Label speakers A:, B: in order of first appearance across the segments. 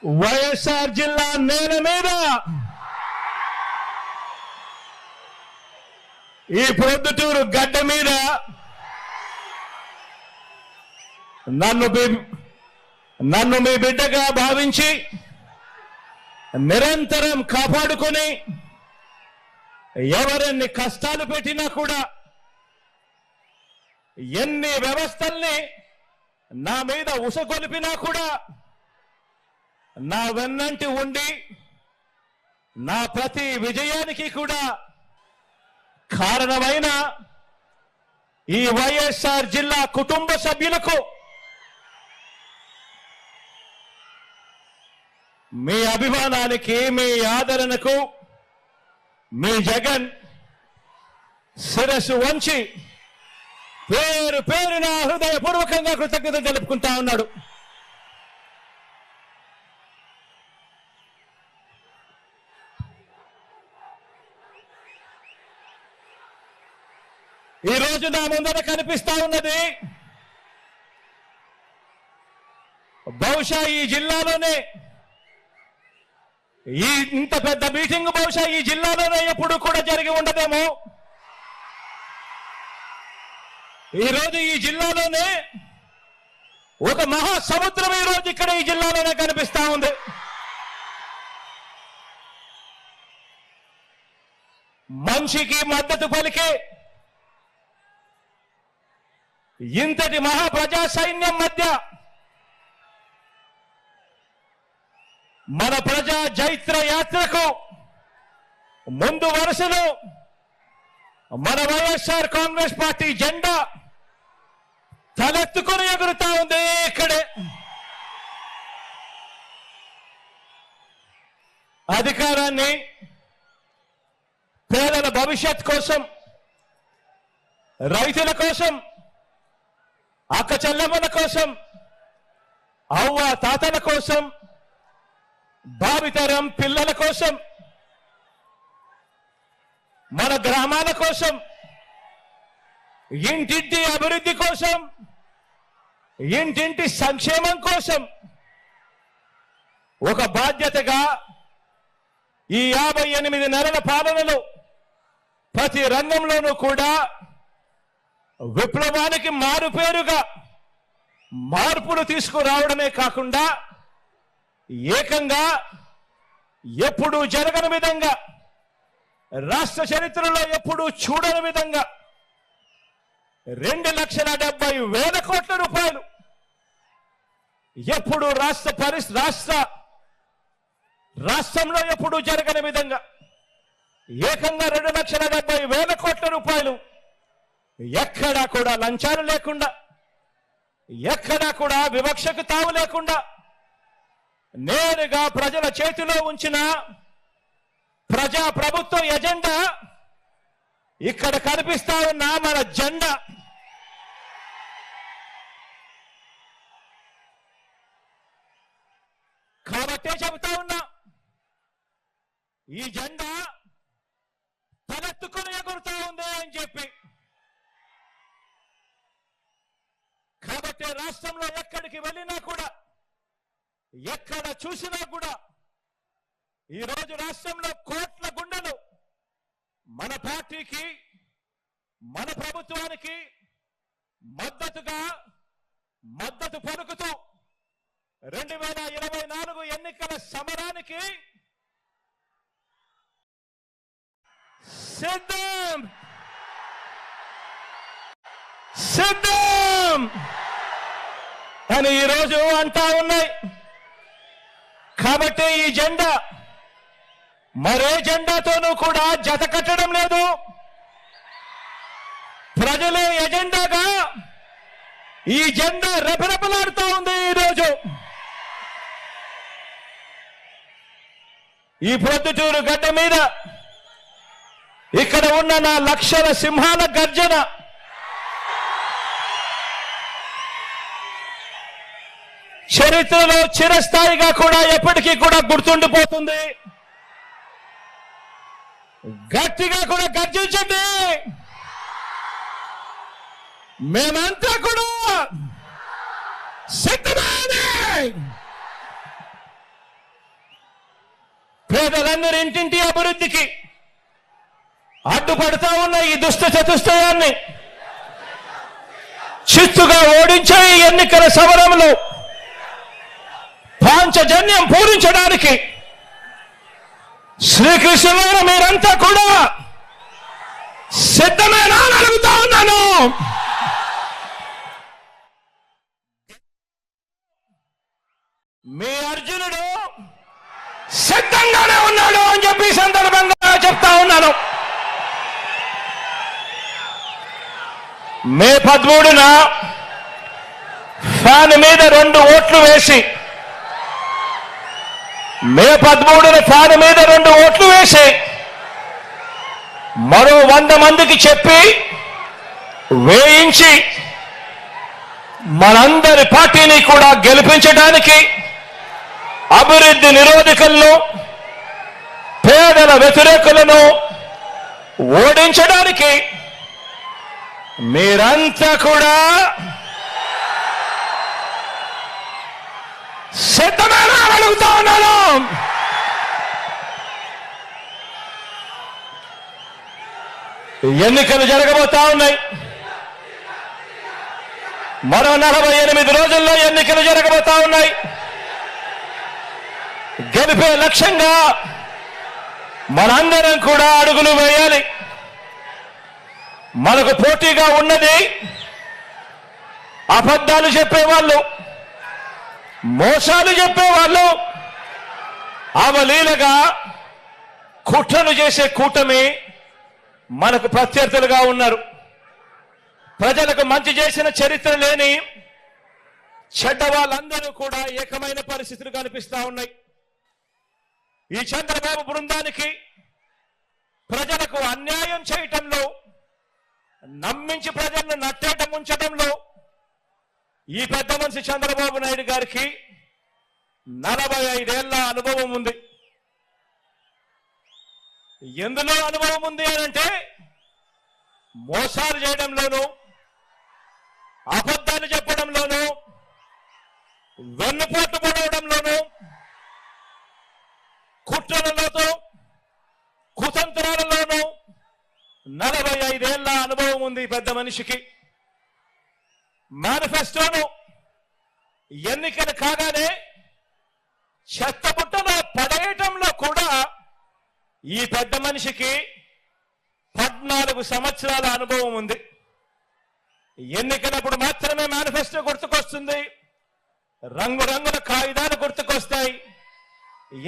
A: వైఎస్ఆర్ జిల్లా నేల మీద ఈ ప్రొద్దుటూరు గడ్డ మీద నన్ను మీ బిడ్డగా భావించి నిరంతరం కాపాడుకొని ఎవరెన్ని కష్టాలు పెట్టినా కూడా ఎన్ని వ్యవస్థల్ని నా మీద ఉసగొలిపినా కూడా నా వెన్నంటి ఉండి నా ప్రతి విజయానికి కూడా కారణమైన ఈ వైఎస్ఆర్ జిల్లా కుటుంబ సభ్యులకు మీ అభిమానానికి మీ ఆదరణకు మీ జగన్ శిరస్సు వంచి పేరు పేరున హృదయపూర్వకంగా కృతజ్ఞతలు తెలుపుకుంటా ఉన్నాడు. ఈ రోజు నా ముందర కనిపిస్తా ఉన్నది బహుశా ఈ జిల్లాలోనే ఇంత పెద్ద మీటింగ్ బహుశా ఈ జిల్లాలోనే ఎప్పుడు కూడా జరిగి ఉండదేమో. ఈ రోజు ఈ జిల్లాలోనే ఒక మహాసముద్రం ఈ రోజు ఇక్కడ ఈ జిల్లాలోనే కనిపిస్తా ఉంది. మనిషికి మద్దతు పలికే ఇంతటి మహాప్రజా సైన్యం మధ్య మన ప్రజా జైత్ర యాత్రకు ముందు వరుసలో మన వైఎస్ఆర్ కాంగ్రెస్ పార్టీ జెండా తలెత్తుకొని ఎగురుతా ఉంది. ఇక్కడే అధికారాన్ని పేదల భవిష్యత్ కోసం, రైతుల కోసం, అక్క చెల్లెమ్మల కోసం, అవ్వ తాతల కోసం, భావితరం పిల్లల కోసం, మన గ్రామాల కోసం, ఇంటింటి అభివృద్ధి కోసం, ఇంటింటి సంక్షేమం కోసం ఒక బాధ్యతగా ఈ 58 నెలల పాలనలో ప్రతి రంగంలోనూ కూడా విప్లవానికి మారుపేరుగా మార్పులు తీసుకురావడమే కాకుండా ఏకంగా ఎప్పుడూ జరగని విధంగా, రాష్ట్ర చరిత్రలో ఎప్పుడూ చూడని విధంగా 2,70,000 కోట్ల రూపాయలు ఎప్పుడు రాష్ట్రంలో ఎప్పుడూ జరగని విధంగా ఏకంగా 2,70,000 కోట్ల రూపాయలు ఎక్కడా కూడా లంచాలు లేకుండా, ఎక్కడా కూడా వివక్షకు తావు లేకుండా నేరుగా ప్రజల చేతిలో ఉంచిన ప్రజా ప్రభుత్వ ఎజెండా ఇక్కడ కనిపిస్తా ఉన్న మన జెండా. కాబట్టే చెబుతా ఉన్నా, ఈ జెండా తలెత్తుకుని ఎగురుతా ఉంది అని చెప్పి. కాబట్టి రాష్ట్రంలో ఎక్కడికి వెళ్ళినా కూడా, ఎక్కడ చూసినా కూడా ఈ రోజు రాష్ట్రంలో కోట్ల గుండెలు మన పార్టీకి, మన ప్రభుత్వానికి మద్దతు పలుకుతూ 2024 ఎన్నికల సమరానికి సిద్ధం అని ఈరోజు అంటా ఉన్నాయి. కాబట్టి ఈ జెండా మరే జెండాతోనూ కూడా జత కట్టడం లేదు. ప్రజలే ఎజెండాగా ఈ జెండా రెపరెపలాడుతూ ఉంది. ఈరోజు ఈ ప్రొద్దుటూరు గడ్డ మీద ఇక్కడ ఉన్న నా లక్షల సింహాల గర్జన చరిత్రలో చిరస్థాయిగా కూడా ఎప్పటికీ కూడా గుర్తుండిపోతుంది. గట్టిగా కూడా గర్జించండి. మేమంతా కూడా సిద్ధమే. పేదలందరి ఇంటింటి అభివృద్ధికి అడ్డుపడతా ఉన్న ఈ దుష్ట చతుష్టయాన్ని చిత్తుగా ఓడించే ఈ ఎన్నికల సమరంలో పాంచజన్యం పూరించడానికి శ్రీకృష్ణుడు మీరంతా కూడా సిద్ధమేనా అని అడుగుతా ఉన్నాను. మీ అర్జునుడు సిద్ధంగానే ఉన్నాడు అని చెప్పి సందర్భంగా చెప్తా ఉన్నాను. మే 13న ఫ్యాన్ మీద 2 ఓట్లు వేసి మరో 100 మందికి చెప్పి వేయించి మనందరి పార్టీని కూడా గెలిపించడానికి, అభివృద్ధి నిరోధకులను పేదల వ్యతిరేకులను ఓడించడానికి మీరంతా కూడా సిద్ధమేనా అడుగుతా ఉన్నాను. ఎన్నికలు జరగబోతా ఉన్నాయి. మరో 48 రోజుల్లో ఎన్నికలు జరగబోతా ఉన్నాయి. గెలిపే లక్ష్యంగా మనందరం కూడా అడుగులు వేయాలి. మనకు పోటీగా ఉన్నది అబద్ధాలు చెప్పేవాళ్ళు, మోసాలు చెప్పేవాళ్ళు, అవలీలగా కుట్రలు చేసే కూటమి మనకు ప్రత్యర్థులుగా ఉన్నారు. ప్రజలకు మంచి చేసిన చరిత్ర లేని చెడ్డ వాళ్ళందరూ కూడా ఏకమైన పరిస్థితులు కనిపిస్తా ఉన్నాయి. ఈ చంద్రబాబు బృందానికి ప్రజలకు అన్యాయం చేయటంలో, నమ్మించి ప్రజలను నట్టేట ముంచడంలో ఈ పెద్ద మనిషి చంద్రబాబు నాయుడు గారికి 45 ఏళ్ల అనుభవం ఉంది. ఎందులో అనుభవం ఉంది అనంటే మోసాలు చేయడంలోనూ, అబద్ధాలు చెప్పడంలోనూ, వెన్నుపోటు పడవడంలోనూ, కుట్రలతో కుతంత్రాలలోనూ 45 ఏళ్ల అనుభవం ఉంది పెద్ద మనిషికి. మేనిఫెస్టోను ఎన్నికలు కాగానే చెత్తబుట్టలో పడేయటంలో కూడా ఈ పెద్ద మనిషికి 14 సంవత్సరాల అనుభవం ఉంది. ఎన్నికలప్పుడు మాత్రమే మేనిఫెస్టో గుర్తుకొస్తుంది, రంగురంగుల కాగితాలు గుర్తుకొస్తాయి.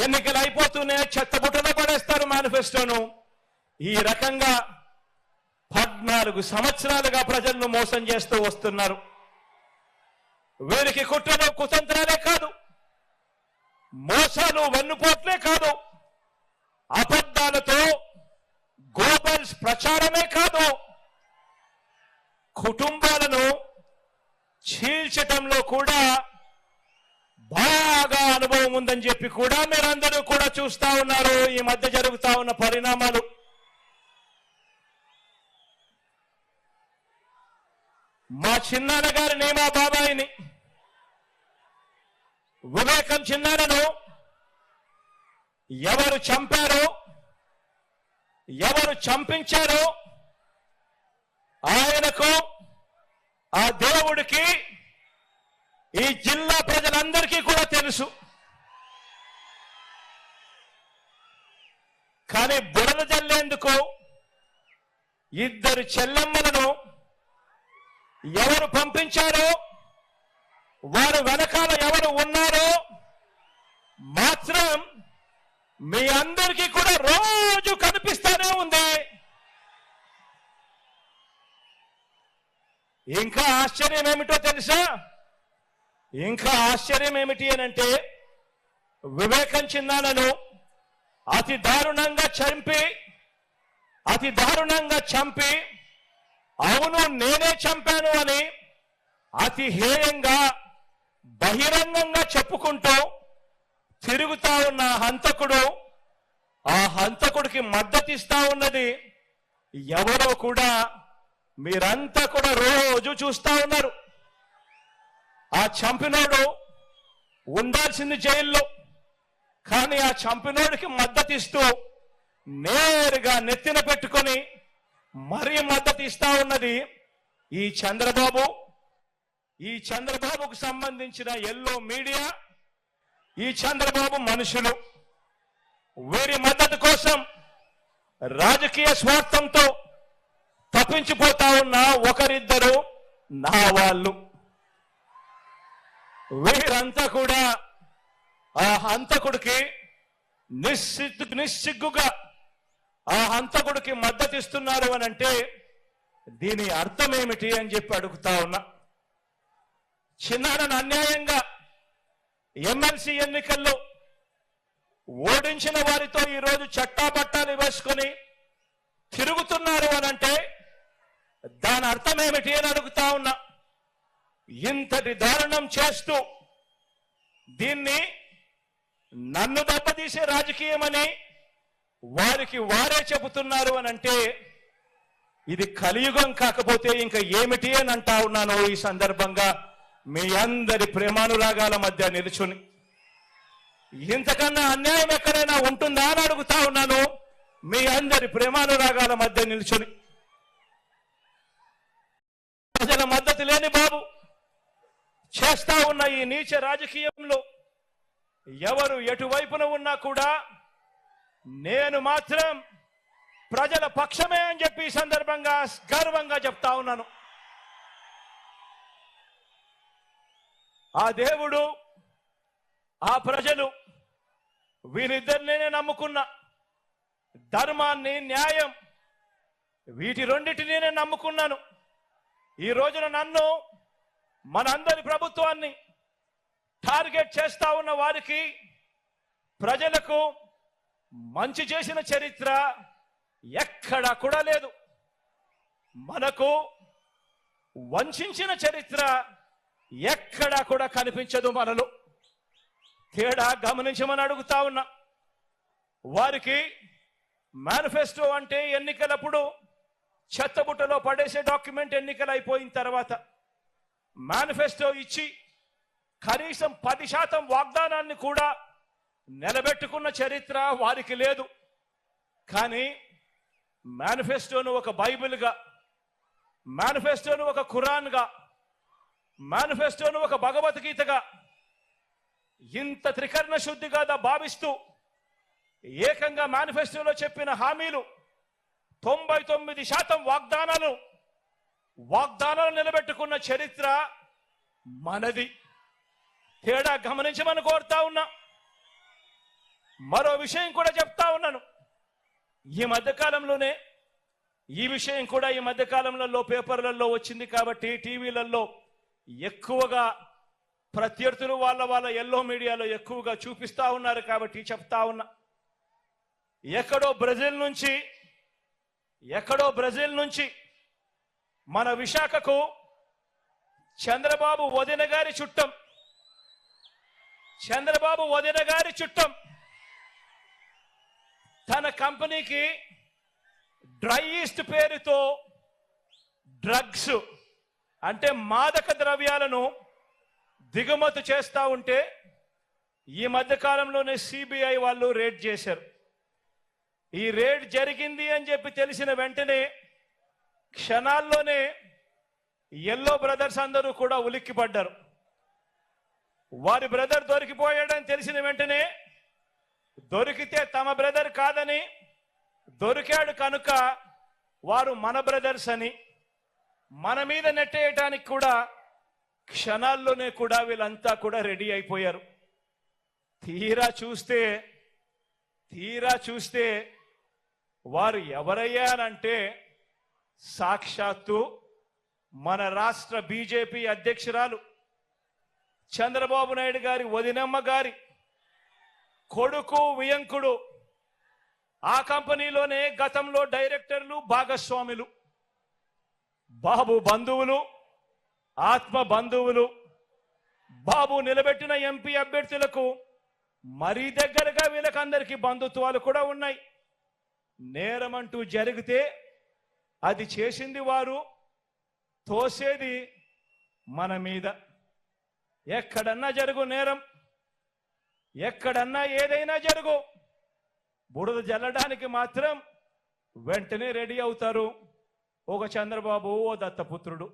A: ఎన్నికలు అయిపోతూనే చెత్తబుట్టలో పడేస్తారు మేనిఫెస్టోను. ఈ రకంగా 14 సంవత్సరాలుగా ప్రజలను మోసం చేస్తూ వస్తున్నారు. వీరికి కుట్రలు కుతంత్రాలే కాదు, మోసాలు వెన్నుపోట్లే కాదు, అబద్ధాలతో గ్లోబల్స్ ప్రచారమే కాదు, కుటుంబాలను చీల్చటంలో కూడా బాగా అనుభవం ఉందని చెప్పి కూడా మీరందరూ కూడా చూస్తా ఉన్నారు. ఈ మధ్య జరుగుతా ఉన్న పరిణామాలు. మా చిన్నాన్న గారిని, మా బాబాయిని, వివేకం చిన్నాన్నను ఎవరు చంపారో, ఎవరు చంపించారో ఆయనకు, ఆ దేవుడికి, ఈ జిల్లా ప్రజలందరికీ కూడా తెలుసు. కానీ బురద జల్లేందుకు 2 చెల్లెమ్మలను ఎవరు పంపించారో, వారు వెనకాల ఎవరు ఉన్నారో మాత్రం మీ అందరికీ కూడా రోజు కనిపిస్తానే ఉంది. ఇంకా ఆశ్చర్యం ఏమిటో తెలుసా? ఇంకా ఆశ్చర్యం ఏమిటి అనంటే, వివేకం చిన్నాన్నను అతి దారుణంగా చంపి అవును నేనే చంపాను అని అతి హేయంగా బహిరంగంగా చెప్పుకుంటూ తిరుగుతా ఉన్న హంతకుడు, ఆ హంతకుడికి మద్దతిస్తా ఉన్నది ఎవరో కూడా మీరంతా కూడా రోజు చూస్తా ఉన్నారు. ఆ చంపినోడు ఉండాల్సింది జైల్లో, కానీ ఆ చంపినోడికి మద్దతు ఇస్తూ నేరుగా నెత్తిన పెట్టుకొని మరీ మద్దతు ఇస్తా ఉన్నది ఈ చంద్రబాబు. ఈ చంద్రబాబుకు సంబంధించిన ఎల్లో మీడియా, ఈ చంద్రబాబు మనుషులు. వీరి మద్దతు కోసం రాజకీయ స్వార్థంతో తప్పించిపోతా ఉన్న ఒకరిద్దరు నా వాళ్ళు. వీరంతా కూడా ఆ హంతకుడికి నిస్సిగ్గుగా ఆ హంతకుడికి మద్దతు ఇస్తున్నారు అని అంటే దీని అర్థం ఏమిటి అని చెప్పి అడుగుతా ఉన్నా. చిన్నారని అన్యాయంగా ఎమ్మెల్సీ ఎన్నికల్లో ఓడించిన వారితో ఈరోజు చట్టాపట్టాలు వేసుకొని తిరుగుతున్నారు అనంటే దాని అర్థం ఏమిటి అని అడుగుతా ఉన్నా. ఇంతటి దారుణం చేస్తూ దీన్ని నన్ను దెబ్బతీసే రాజకీయమని వారికి వారే చెబుతున్నారు అనంటే ఇది కలియుగం కాకపోతే ఇంకా ఏమిటి అని అంటా ఉన్నాను. ఈ సందర్భంగా మీ అందరి ప్రేమానురాగాల మధ్య నిలుచుని ఇంతకన్నా అన్యాయం ఎక్కడైనా ఉంటుందా అని అడుగుతా ఉన్నాను. మీ అందరి ప్రేమానురాగాల మధ్య నిలుచుని ప్రజల మద్దతు లేని బాబు చేస్తా ఉన్న ఈ నీచ రాజకీయంలో ఎవరు ఎటువైపున ఉన్నా కూడా నేను మాత్రం ప్రజల పక్షమే అని చెప్పి ఈ సందర్భంగా గర్వంగా చెప్తా ఉన్నాను. ఆ దేవుడు, ఆ ప్రజలు వీరిద్దరిని నమ్ముకున్న ధర్మాన్ని, న్యాయం, వీటి రెండింటినీ నేను నమ్ముకున్నాను. ఈ రోజున నన్ను, మనందరి ప్రభుత్వాన్ని టార్గెట్ చేస్తా ఉన్న వారికి, ప్రజలకు మంచి చేసిన చరిత్ర ఎక్కడా కూడా లేదు. మనకు వంచిన చరిత్ర ఎక్కడా కూడా కనిపించదు. మనలో తేడా గమనించమని అడుగుతా ఉన్నా. వారికి మేనిఫెస్టో అంటే ఎన్నికలప్పుడు చెత్తబుట్టలో పడేసే డాక్యుమెంట్. ఎన్నికలు అయిపోయిన తర్వాత మేనిఫెస్టో ఇచ్చి కనీసం 10% వాగ్దానాన్ని కూడా నిలబెట్టుకున్న చరిత్ర వారికి లేదు. కానీ మేనిఫెస్టోను ఒక బైబిల్గా, మేనిఫెస్టోను ఒక ఖురాన్గా, మేనిఫెస్టోను ఒక భగవద్గీతగా ఇంత త్రికరణ శుద్ధిగా భావిస్తూ ఏకంగా మేనిఫెస్టోలో చెప్పిన హామీలు 99% వాగ్దానాలు నిలబెట్టుకున్న చరిత్ర మనది. తేడా గమనించమని కోరుతా ఉన్నా. మరో విషయం కూడా చెప్తా ఉన్నాను. ఈ మధ్యకాలంలోనే ఈ విషయం కూడా ఈ మధ్యకాలంలో పేపర్లలో వచ్చింది కాబట్టి టీవీలలో ఎక్కువగా ప్రత్యర్థులు వాళ్ళ ఎల్లో మీడియాలో ఎక్కువగా చూపిస్తా ఉన్నారు కాబట్టి చెప్తా ఉన్నా. ఎక్కడో బ్రెజిల్ నుంచి మన విశాఖకు చంద్రబాబు వదిన గారి చుట్టం తన కంపెనీకి డ్రై ఈస్ట్ పేరుతో డ్రగ్స్ అంటే మాదక ద్రవ్యాలను దిగుమతి చేస్తా ఉంటే ఈ మధ్య కాలంలోనే సిబిఐ వాళ్ళు రేడ్ చేశారు. ఈ రేడ్ జరిగింది అని చెప్పి తెలిసిన వెంటనే క్షణాల్లోనే ఎల్లో బ్రదర్స్ అందరూ కూడా ఉలిక్కిపడ్డారు. వారి బ్రదర్ దొరికిపోయాడని తెలిసిన వెంటనే దొరికితే తమ బ్రదర్ కాదని, దొరికాడు కనుక వారు మన బ్రదర్స్ అని మన మీద నెట్టేయటానికి కూడా క్షణాల్లోనే కూడా వీళ్ళంతా కూడా రెడీ అయిపోయారు. తీరా చూస్తే వారు ఎవరయ్యారంటే సాక్షాత్తు మన రాష్ట్ర బీజేపీ అధ్యక్షురాలు చంద్రబాబు నాయుడు గారి వదినమ్మ గారి కొడుకు వియంకుడు. ఆ కంపెనీలోనే గతంలో డైరెక్టర్లు, భాగస్వాములు, బాబు బంధువులు, ఆత్మ బంధువులు, బాబు నిలబెట్టిన ఎంపీ అభ్యర్థులకు మరీ దగ్గరగా వీళ్ళకందరికీ బంధుత్వాలు కూడా ఉన్నాయి. నేరమంటూ జరిగితే అది చేసింది వారు, తోసేది మన మీద. ఎక్కడన్నా జరుగు నేరం, ఎక్కడన్నా ఏదైనా జరుగు బురద జల్లడానికి మాత్రం వెంటనే రెడీ అవుతారు. ఒక చంద్రబాబు, ఓ దత్తపుత్రుడు,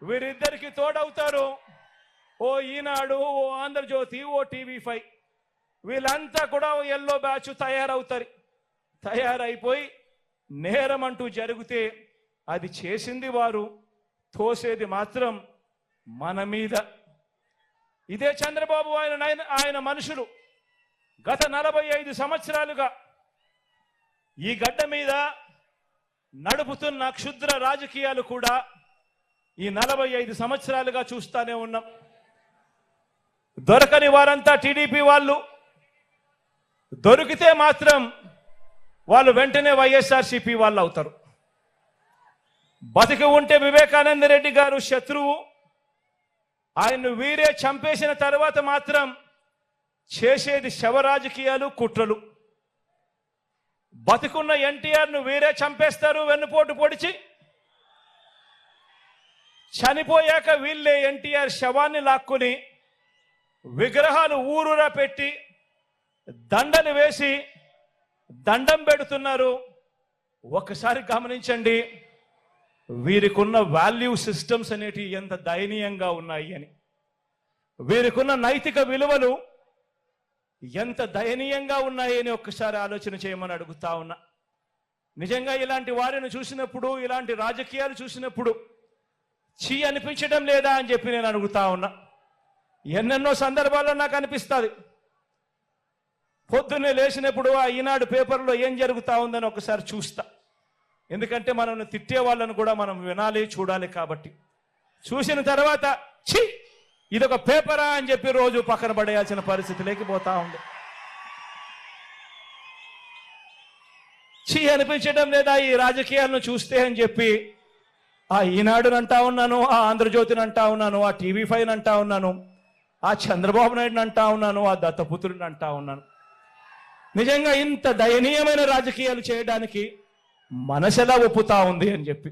A: వీరిద్దరికి తోడవుతారు ఓ ఈనాడు, ఓ ఆంధ్రజ్యోతి, ఓ టీవీ5. వీళ్ళంతా కూడా ఎల్లో బ్యాచ్ తయారైపోయి నేరం అంటూ జరిగితే అది చేసింది వారు, తోసేది మాత్రం మన మీద. ఇదే చంద్రబాబు ఆయన మనుషులు గత 45 సంవత్సరాలుగా ఈ గడ్డ మీద నడుపుతున్న క్షుద్ర రాజకీయాలు కూడా ఈ 45 సంవత్సరాలుగా చూస్తానే ఉన్నాం. దొరకని వారంతా టీడీపీ వాళ్ళు, దొరికితే మాత్రం వాళ్ళు వెంటనే వైఎస్ఆర్సీపీ వాళ్ళు అవుతారు. బతికి ఉంటే వివేకానంద రెడ్డి గారు శత్రువు, ఆయన్ను వీరే చంపేసిన తర్వాత మాత్రం చేసేది శవ రాజకీయాలు, కుట్రలు. బతికున్న ఎన్టీఆర్ను వీరే చంపేస్తారు వెన్నుపోటు పొడిచి, చనిపోయాక వీళ్ళే ఎన్టీఆర్ శవాన్ని లాక్కుని విగ్రహాలు ఊరూరా పెట్టి దండలు వేసి దండం పెడుతున్నారు. ఒక్కసారి గమనించండి వీరికున్న వాల్యూ సిస్టమ్స్ అనేటివి ఎంత దయనీయంగా ఉన్నాయి అని, వీరికున్న నైతిక విలువలు ఎంత దయనీయంగా ఉన్నాయి అని ఒక్కసారి ఆలోచన చేయమని అడుగుతా ఉన్నా. నిజంగా ఇలాంటి వారిని చూసినప్పుడు, ఇలాంటి రాజకీయాలు చూసినప్పుడు చీ అనిపించడం లేదా అని చెప్పి నేను అడుగుతా ఉన్నా. ఎన్నెన్నో సందర్భాల్లో నాకు అనిపిస్తుంది. పొద్దున్నే లేచినప్పుడు ఆ ఈనాడు పేపర్లో ఏం జరుగుతూ ఉందని ఒకసారి చూస్తా. ఎందుకంటే మనల్ని తిట్టే వాళ్ళను కూడా మనం వినాలి, చూడాలి. కాబట్టి చూసిన తర్వాత ఛీ ఇదొక పేపరా అని చెప్పి రోజు పక్కన పడేయాల్సిన పరిస్థితిలోకి పోతా ఉంది. ఛీ అనిపించడం లేదా ఈ రాజకీయాలను చూస్తే అని చెప్పి ఆ ఈనాడుని అంటా ఉన్నాను, ఆ ఆంధ్రజ్యోతిని అంటా ఉన్నాను, ఆ టీవీ5 అంటా ఉన్నాను, ఆ చంద్రబాబు నాయుడుని అంటా ఉన్నాను, ఆ దత్తపుత్రుడిని అంటా ఉన్నాను. నిజంగా ఇంత దయనీయమైన రాజకీయాలు చేయడానికి మనసెలా ఒప్పుతా ఉంది అని చెప్పి.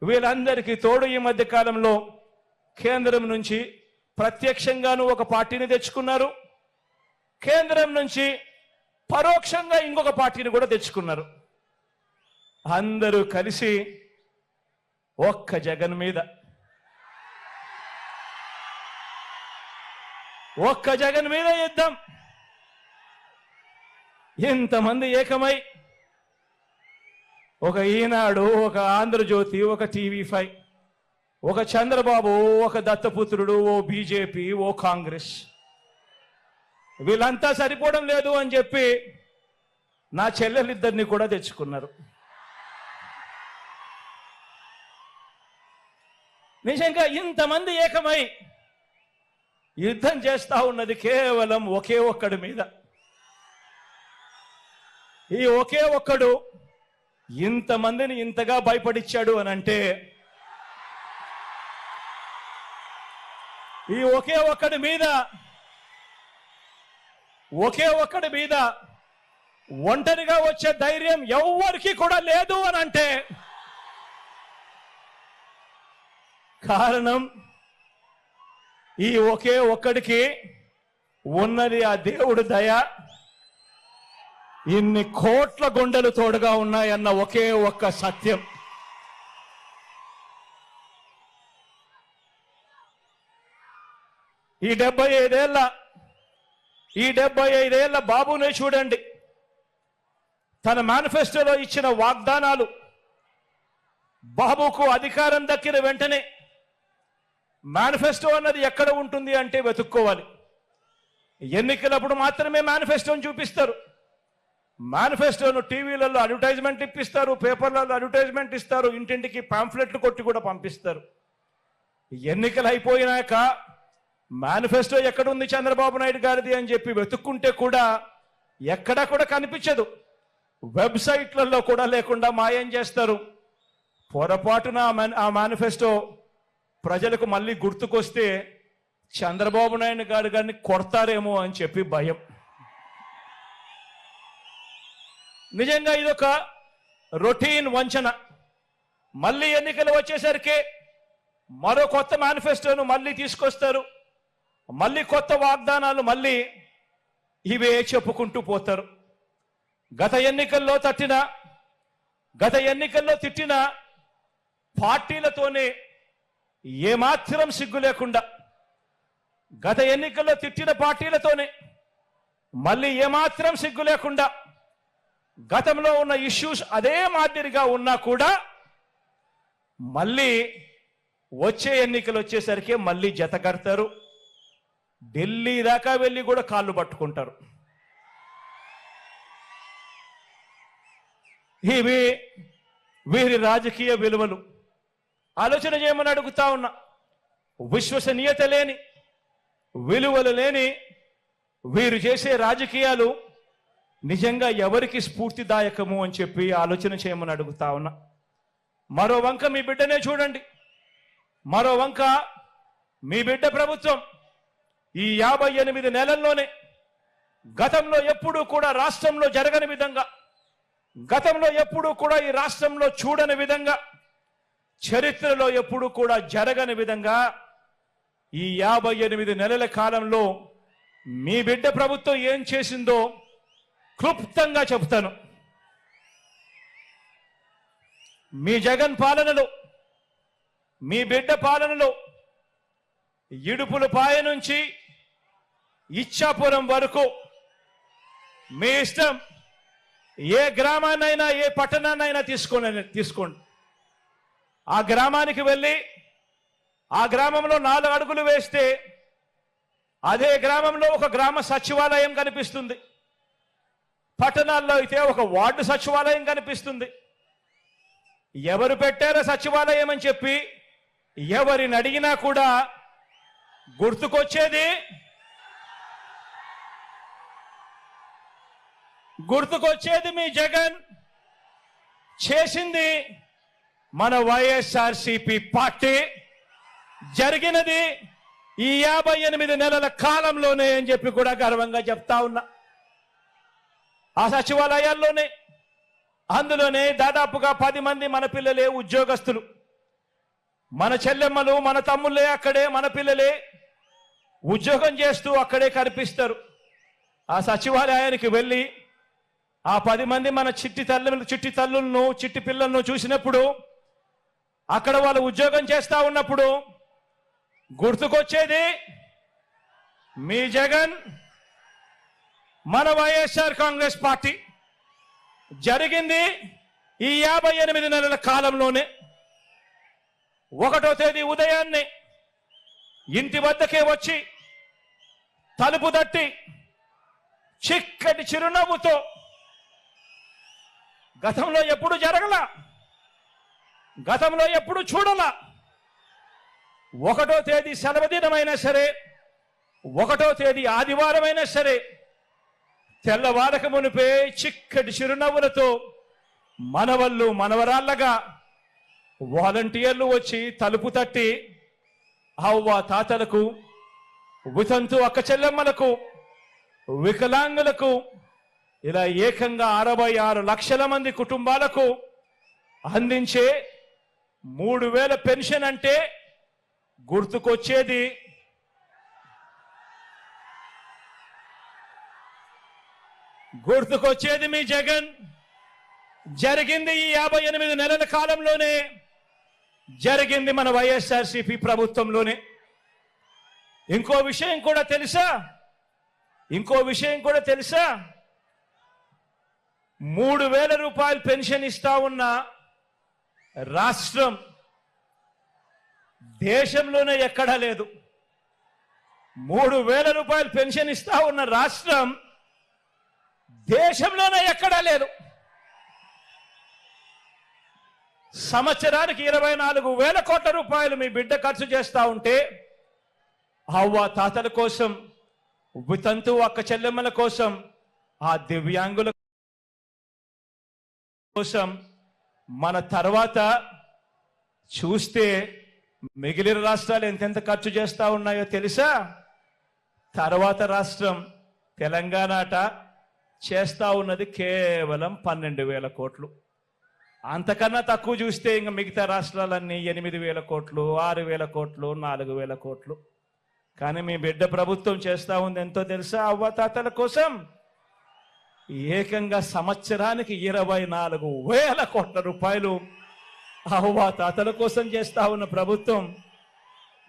A: వీళ్ళందరికీ తోడు ఈ మధ్య కాలంలో కేంద్రం నుంచి ప్రత్యక్షంగాను ఒక పార్టీని తెచ్చుకున్నారు, కేంద్రం నుంచి పరోక్షంగా ఇంకొక పార్టీని కూడా తెచ్చుకున్నారు. అందరూ కలిసి ఒక్క జగన్ మీద, ఒక్క జగన్ మీద యుద్ధం. ఇంతమంది ఏకమై ఒక ఈనాడు, ఒక ఆంధ్రజ్యోతి, ఒక టీవీ5, ఒక చంద్రబాబు, ఒక దత్తపుత్రుడు, ఓ బీజేపీ, ఓ కాంగ్రెస్, వీళ్ళంతా సరిపోవడం లేదు అని చెప్పి నా చెల్లెలిద్దరిని కూడా తెచ్చుకున్నారు. నిజంగా ఇంతమంది ఏకమై యుద్ధం చేస్తా ఉన్నది కేవలం ఒకే ఒక్కడి మీద. ఈ ఒకే ఒక్కడు ఇంతమందిని ఇంతగా భయపడిచ్చాడు అని అంటే ఈ ఒకే ఒక్కడి మీద ఒంటరిగా వచ్చే ధైర్యం ఎవ్వరికి కూడా లేదు అని అంటే కారణం ఈ ఒకే ఒక్కడికి ఉన్నది ఆ దేవుడు దయ. ఇన్ని కోట్ల గుండెలు తోడుగా ఉన్నాయన్న ఒకే ఒక్క సత్యం. ఈ 75 ఏళ్ల బాబునే చూడండి, తన మేనిఫెస్టోలో ఇచ్చిన వాగ్దానాలు. బాబుకు అధికారం దక్కిన వెంటనే మేనిఫెస్టో అన్నది ఎక్కడ ఉంటుంది అంటే వెతుక్కోవాలి. ఎన్నికలప్పుడు మాత్రమే మేనిఫెస్టోని చూపిస్తారు. మేనిఫెస్టోను టీవీలలో అడ్వర్టైజ్మెంట్ ఇప్పిస్తారు, పేపర్లలో అడ్వర్టైజ్మెంట్ ఇస్తారు, ఇంటింటికి పాంఫ్లెట్లు కొట్టి కూడా పంపిస్తారు. ఎన్నికలు అయిపోయినాక మేనిఫెస్టో ఎక్కడుంది చంద్రబాబు నాయుడు గారిది అని చెప్పి వెతుక్కుంటే కూడా ఎక్కడా కూడా కనిపించదు. వెబ్సైట్లలో కూడా లేకుండా మాయం చేస్తారు. పొరపాటున ఆ మేనిఫెస్టో ప్రజలకు మళ్ళీ గుర్తుకొస్తే చంద్రబాబు నాయుడు గారిని కొడతారేమో అని చెప్పి భయం. నిజంగా ఇదొక రొటీన్ వంచన. మళ్ళీ ఎన్నికలు వచ్చేసరికి మరో కొత్త మేనిఫెస్టోను మళ్ళీ తీసుకొస్తారు, మళ్ళీ కొత్త వాగ్దానాలు మళ్ళీ ఇవే చెప్పుకుంటూ పోతారు. గత ఎన్నికల్లో తిట్టిన పార్టీలతోనే ఏమాత్రం సిగ్గు లేకుండా, గత ఎన్నికల్లో తిట్టిన పార్టీలతోనే మళ్ళీ ఏమాత్రం సిగ్గు లేకుండా, గతంలో ఉన్న ఇష్యూస్ అదే మాదిరిగా ఉన్నా కూడా మళ్ళీ వచ్చే ఎన్నికలు వచ్చేసరికి మళ్ళీ జత కడతారు. ఢిల్లీ దాకా వెళ్ళి కూడా కాళ్ళు పట్టుకుంటారు. ఇవి వీరి రాజకీయ విలువలు. ఆలోచన చేయమని అడుగుతా ఉన్నా. విశ్వసనీయత లేని, విలువలు లేని వీరు చేసే రాజకీయాలు నిజంగా ఎవరికి స్ఫూర్తిదాయకము అని చెప్పి ఆలోచన చేయమని అడుగుతా ఉన్నా. మరో వంక మీ బిడ్డనే చూడండి. మరో వంక మీ బిడ్డ ప్రభుత్వం ఈ 58 నెలల్లోనే గతంలో ఎప్పుడూ కూడా రాష్ట్రంలో జరగని విధంగా, గతంలో ఎప్పుడూ కూడా ఈ రాష్ట్రంలో చూడని విధంగా, చరిత్రలో ఎప్పుడూ కూడా జరగని విధంగా ఈ 58 నెలల కాలంలో మీ బిడ్డ ప్రభుత్వం ఏం చేసిందో క్లుప్తంగా చెప్తాను. మీ జగన్ పాలనలో, మీ బిడ్డ పాలనలో ఇడుపులపాయ నుంచి ఇచ్చాపురం వరకు మీ ఇష్టం, ఏ గ్రామాన్నైనా ఏ పట్టణాన్నైనా తీసుకోండి. ఆ గ్రామానికి వెళ్ళి ఆ గ్రామంలో 4 అడుగులు వేస్తే అదే గ్రామంలో ఒక గ్రామ సచివాలయం కనిపిస్తుంది. పట్టణాల్లో అయితే ఒక వార్డు సచివాలయం కనిపిస్తుంది. ఎవరు పెట్టారో సచివాలయం అని చెప్పి ఎవరిని అడిగినా కూడా గుర్తుకొచ్చేది మీ జగన్ చేసింది మన వైఎస్ఆర్సీపీ పార్టీ, జరిగినది ఈ 58 నెలల కాలంలోనే అని చెప్పి కూడా గర్వంగా చెప్తా ఉన్నా. ఆ సచివాలయాల్లోనే, అందులోనే దాదాపుగా 10 మంది మన పిల్లలే ఉద్యోగస్తులు, మన చెల్లెమ్మలు మన తమ్ముళ్ళే అక్కడే, మన పిల్లలే ఉద్యోగం చేస్తూ అక్కడే కనిపిస్తారు. ఆ సచివాలయానికి వెళ్ళి ఆ 10 మంది మన చిట్టి తల్లులను చిట్టి పిల్లలను చూసినప్పుడు, అక్కడ వాళ్ళు ఉద్యోగం చేస్తా ఉన్నప్పుడు గుర్తుకొచ్చేది మీ జగన్, మన వైఎస్ఆర్ కాంగ్రెస్ పార్టీ. జరిగింది ఈ 58 నెలల కాలంలోనే. 1వ తేదీ ఉదయాన్నే ఇంటి వద్దకే వచ్చి తలుపు తట్టి చిక్కటి చిరునవ్వుతో, గతంలో ఎప్పుడు జరగలా, గతంలో ఎప్పుడు చూడలా, 1వ తేదీ సెలవు దినమైనా సరే, 1వ తేదీ ఆదివారమైనా సరే, తెల్లవారక మునిపే చిక్కటి చిరునవ్వులతో మనవళ్ళు మనవరాళ్ళగా వాలంటీర్లు వచ్చి తలుపు తట్టి అవ్వ తాతలకు, వితంతు అక్క చెల్లెమ్మలకు, వికలాంగులకు, ఇలా ఏకంగా 66 లక్షల మంది కుటుంబాలకు అందించే 3000 పెన్షన్ అంటే గుర్తుకొచ్చేది మీ జగన్. జరిగింది ఈ 58 నెలల కాలంలోనే, జరిగింది మన వైఎస్ఆర్సీపీ ప్రభుత్వంలోనే. ఇంకో విషయం కూడా తెలుసా? 3000 రూపాయలు పెన్షన్ ఇస్తా ఉన్న రాష్ట్రం దేశంలోనే ఎక్కడా లేదు. 3000 రూపాయలు పెన్షన్ ఇస్తా ఉన్న రాష్ట్రం దేశంలోనే ఎక్కడా లేదు. సంవత్సరానికి 24,000 కోట్ల రూపాయలు మీ బిడ్డ ఖర్చు చేస్తా ఉంటే, అవ్వ తాతల కోసం, వితంతు అక్క చెల్లెమ్మల కోసం, ఆ దివ్యాంగుల కోసం, మన తర్వాత చూస్తే మిగిలిన రాష్ట్రాలు ఎంతెంత ఖర్చు చేస్తా ఉన్నాయో తెలుసా? తర్వాత రాష్ట్రం తెలంగాణట చేస్తా ఉన్నది కేవలం 12,000 కోట్లు. అంతకన్నా తక్కువ చూస్తే ఇంకా మిగతా రాష్ట్రాలన్నీ 8,000 కోట్లు, 6,000 కోట్లు, 4,000 కోట్లు. కానీ మీ బిడ్డ ప్రభుత్వం చేస్తా ఉంది ఎంతో తెలుసా? అవ్వాతాతల కోసం ఏకంగా సంవత్సరానికి 24,000 కోట్ల రూపాయలు అవ్వాతాతల కోసం చేస్తా ఉన్న ప్రభుత్వం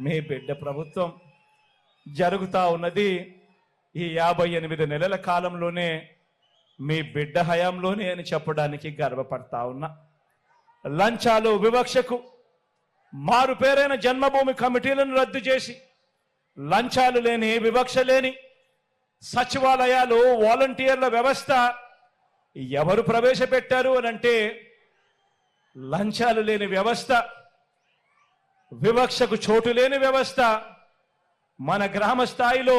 A: మీ బిడ్డ ప్రభుత్వం. జరుగుతా ఉన్నది ఈ 58 నెలల కాలంలోనే, మీ బిడ్డ హయాంలోనే అని చెప్పడానికి గర్వపడతా ఉన్నా. లంచాలు, వివక్షకు మారు పేరైన జన్మభూమి కమిటీలను రద్దు చేసి, లంచాలు లేని, వివక్ష లేని సచివాలయాలు, వాలంటీర్ల వ్యవస్థ ఎవరు ప్రవేశపెట్టారు అని అంటే లంచాలు లేని వ్యవస్థ, వివక్షకు చోటు లేని వ్యవస్థ మన గ్రామ స్థాయిలో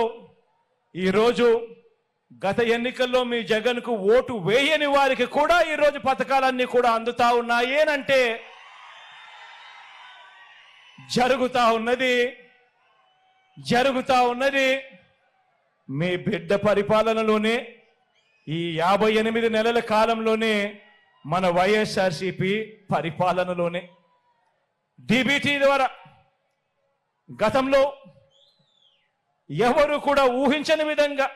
A: ఈరోజు గత ఎన్నికల్లో మీ జగన్కు ఓటు వేయని వారికి కూడా ఈరోజు పథకాలన్నీ కూడా అందుతా ఉన్నాయి అంటే జరుగుతా ఉన్నది మీ బిడ్డ పరిపాలనలోనే, ఈ 58 నెలల కాలంలోనే, మన వైఎస్ఆర్సీపీ పరిపాలనలోనే. డీబీటీ ద్వారా గతంలో ఎవరు కూడా ఊహించని విధంగా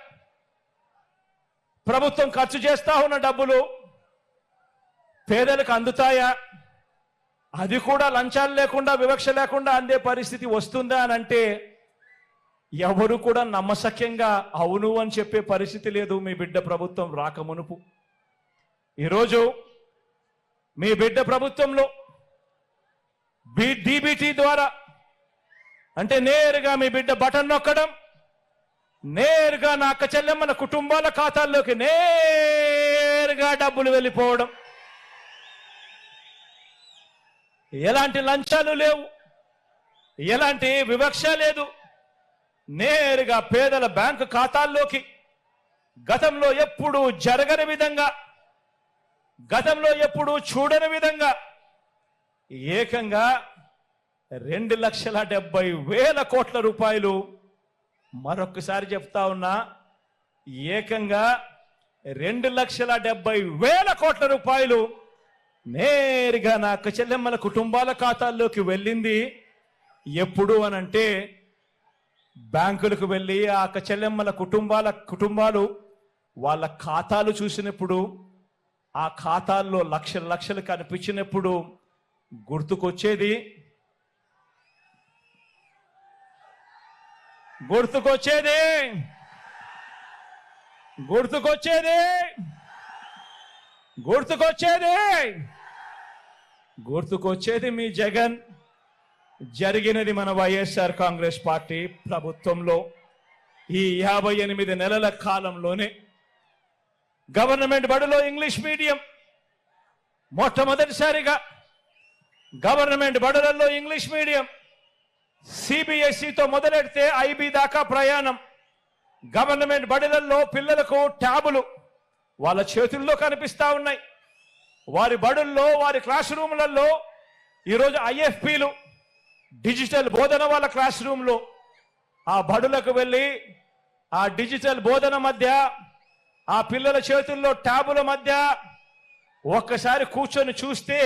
A: ప్రభుత్వం ఖర్చు చేస్తా ఉన్న డబ్బులు పేదలకు అందుతాయా? అది కూడా లంచాలు లేకుండా, వివక్ష లేకుండా అందే పరిస్థితి వస్తుందా అని అంటే ఎవరు కూడా నమ్మశక్యంగా అవును అని చెప్పే పరిస్థితి లేదు మీ బిడ్డ ప్రభుత్వం రాకమునుపు. ఈరోజు మీ బిడ్డ ప్రభుత్వంలో డీబీటీ ద్వారా అంటే నేరుగా మీ బిడ్డ బటన్ నొక్కడం, నేరుగా నా అక్క చెల్లెమ్మల కుటుంబాల ఖాతాల్లోకి నేరుగా డబ్బులు వెళ్ళిపోవడం, ఎలాంటి లంచాలు లేవు, ఎలాంటి వివక్ష లేదు, నేరుగా పేదల బ్యాంకు ఖాతాల్లోకి గతంలో ఎప్పుడు జరగని విధంగా, గతంలో ఎప్పుడు చూడని విధంగా ఏకంగా 2,70,000 కోట్ల రూపాయలు, మరొక్కసారి చెప్తా ఉన్నా, ఏకంగా 2,70,000 కోట్ల రూపాయలు నేరుగా నా అక్క చెల్లెమ్మల కుటుంబాల ఖాతాల్లోకి వెళ్ళింది. ఎప్పుడు అనంటే బ్యాంకులకు వెళ్ళి ఆ అక్క చెల్లెమ్మల కుటుంబాలు వాళ్ళ ఖాతాలు చూసినప్పుడు, ఆ ఖాతాల్లో లక్షలు కనిపించినప్పుడు గుర్తుకొచ్చేది మీ జగన్. జరిగినది మన వైఎస్ఆర్ కాంగ్రెస్ పార్టీ ప్రభుత్వంలో ఈ 58 నెలల కాలంలోనే. గవర్నమెంట్ బడిలో ఇంగ్లీష్ మీడియం మొట్టమొదటిసారిగా, గవర్నమెంట్ బడులలో ఇంగ్లీష్ మీడియం సిబిఎస్ఈతో మొదలెడితే ఐబీ దాకా ప్రయాణం. గవర్నమెంట్ బడులలో పిల్లలకు ట్యాబులు వాళ్ళ చేతుల్లో కనిపిస్తా ఉన్నాయి. వారి బడుల్లో, వారి క్లాస్ రూములలో ఈరోజు ఐఎఫ్పీలు, డిజిటల్ బోధన వాళ్ళ క్లాస్ రూమ్లో. ఆ బడులకు వెళ్ళి ఆ డిజిటల్ బోధన మధ్య, ఆ పిల్లల చేతుల్లో ట్యాబుల మధ్య ఒక్కసారి కూర్చొని చూస్తే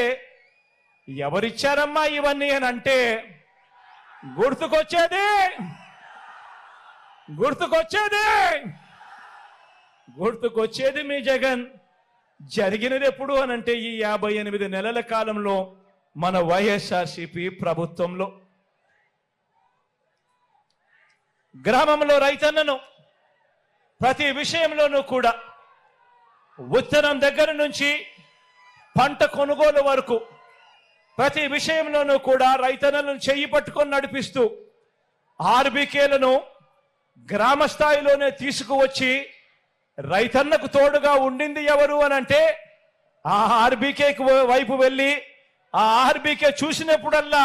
A: ఎవరిచ్చారమ్మా ఇవన్నీ అని అంటే గుర్తుకొచ్చేది మీ జగన్. జరిగినది ఎప్పుడు అనంటే ఈ 58 నెలల కాలంలో మన వైఎస్ఆర్సీపీ ప్రభుత్వంలో. గ్రామంలో రైతన్నను ప్రతి విషయంలోనూ కూడా, విత్తనం దగ్గర నుంచి పంట కొనుగోలు వరకు ప్రతి విషయంలోనూ కూడా రైతన్నలను చెయ్యి పట్టుకొని నడిపిస్తూ ఆర్బీకేలను గ్రామ స్థాయిలోనే తీసుకువచ్చి రైతన్నకు తోడుగా ఉండింది ఎవరు అనంటే ఆ ఆర్బీకే వైపు వెళ్ళి ఆ ఆర్బీకే చూసినప్పుడల్లా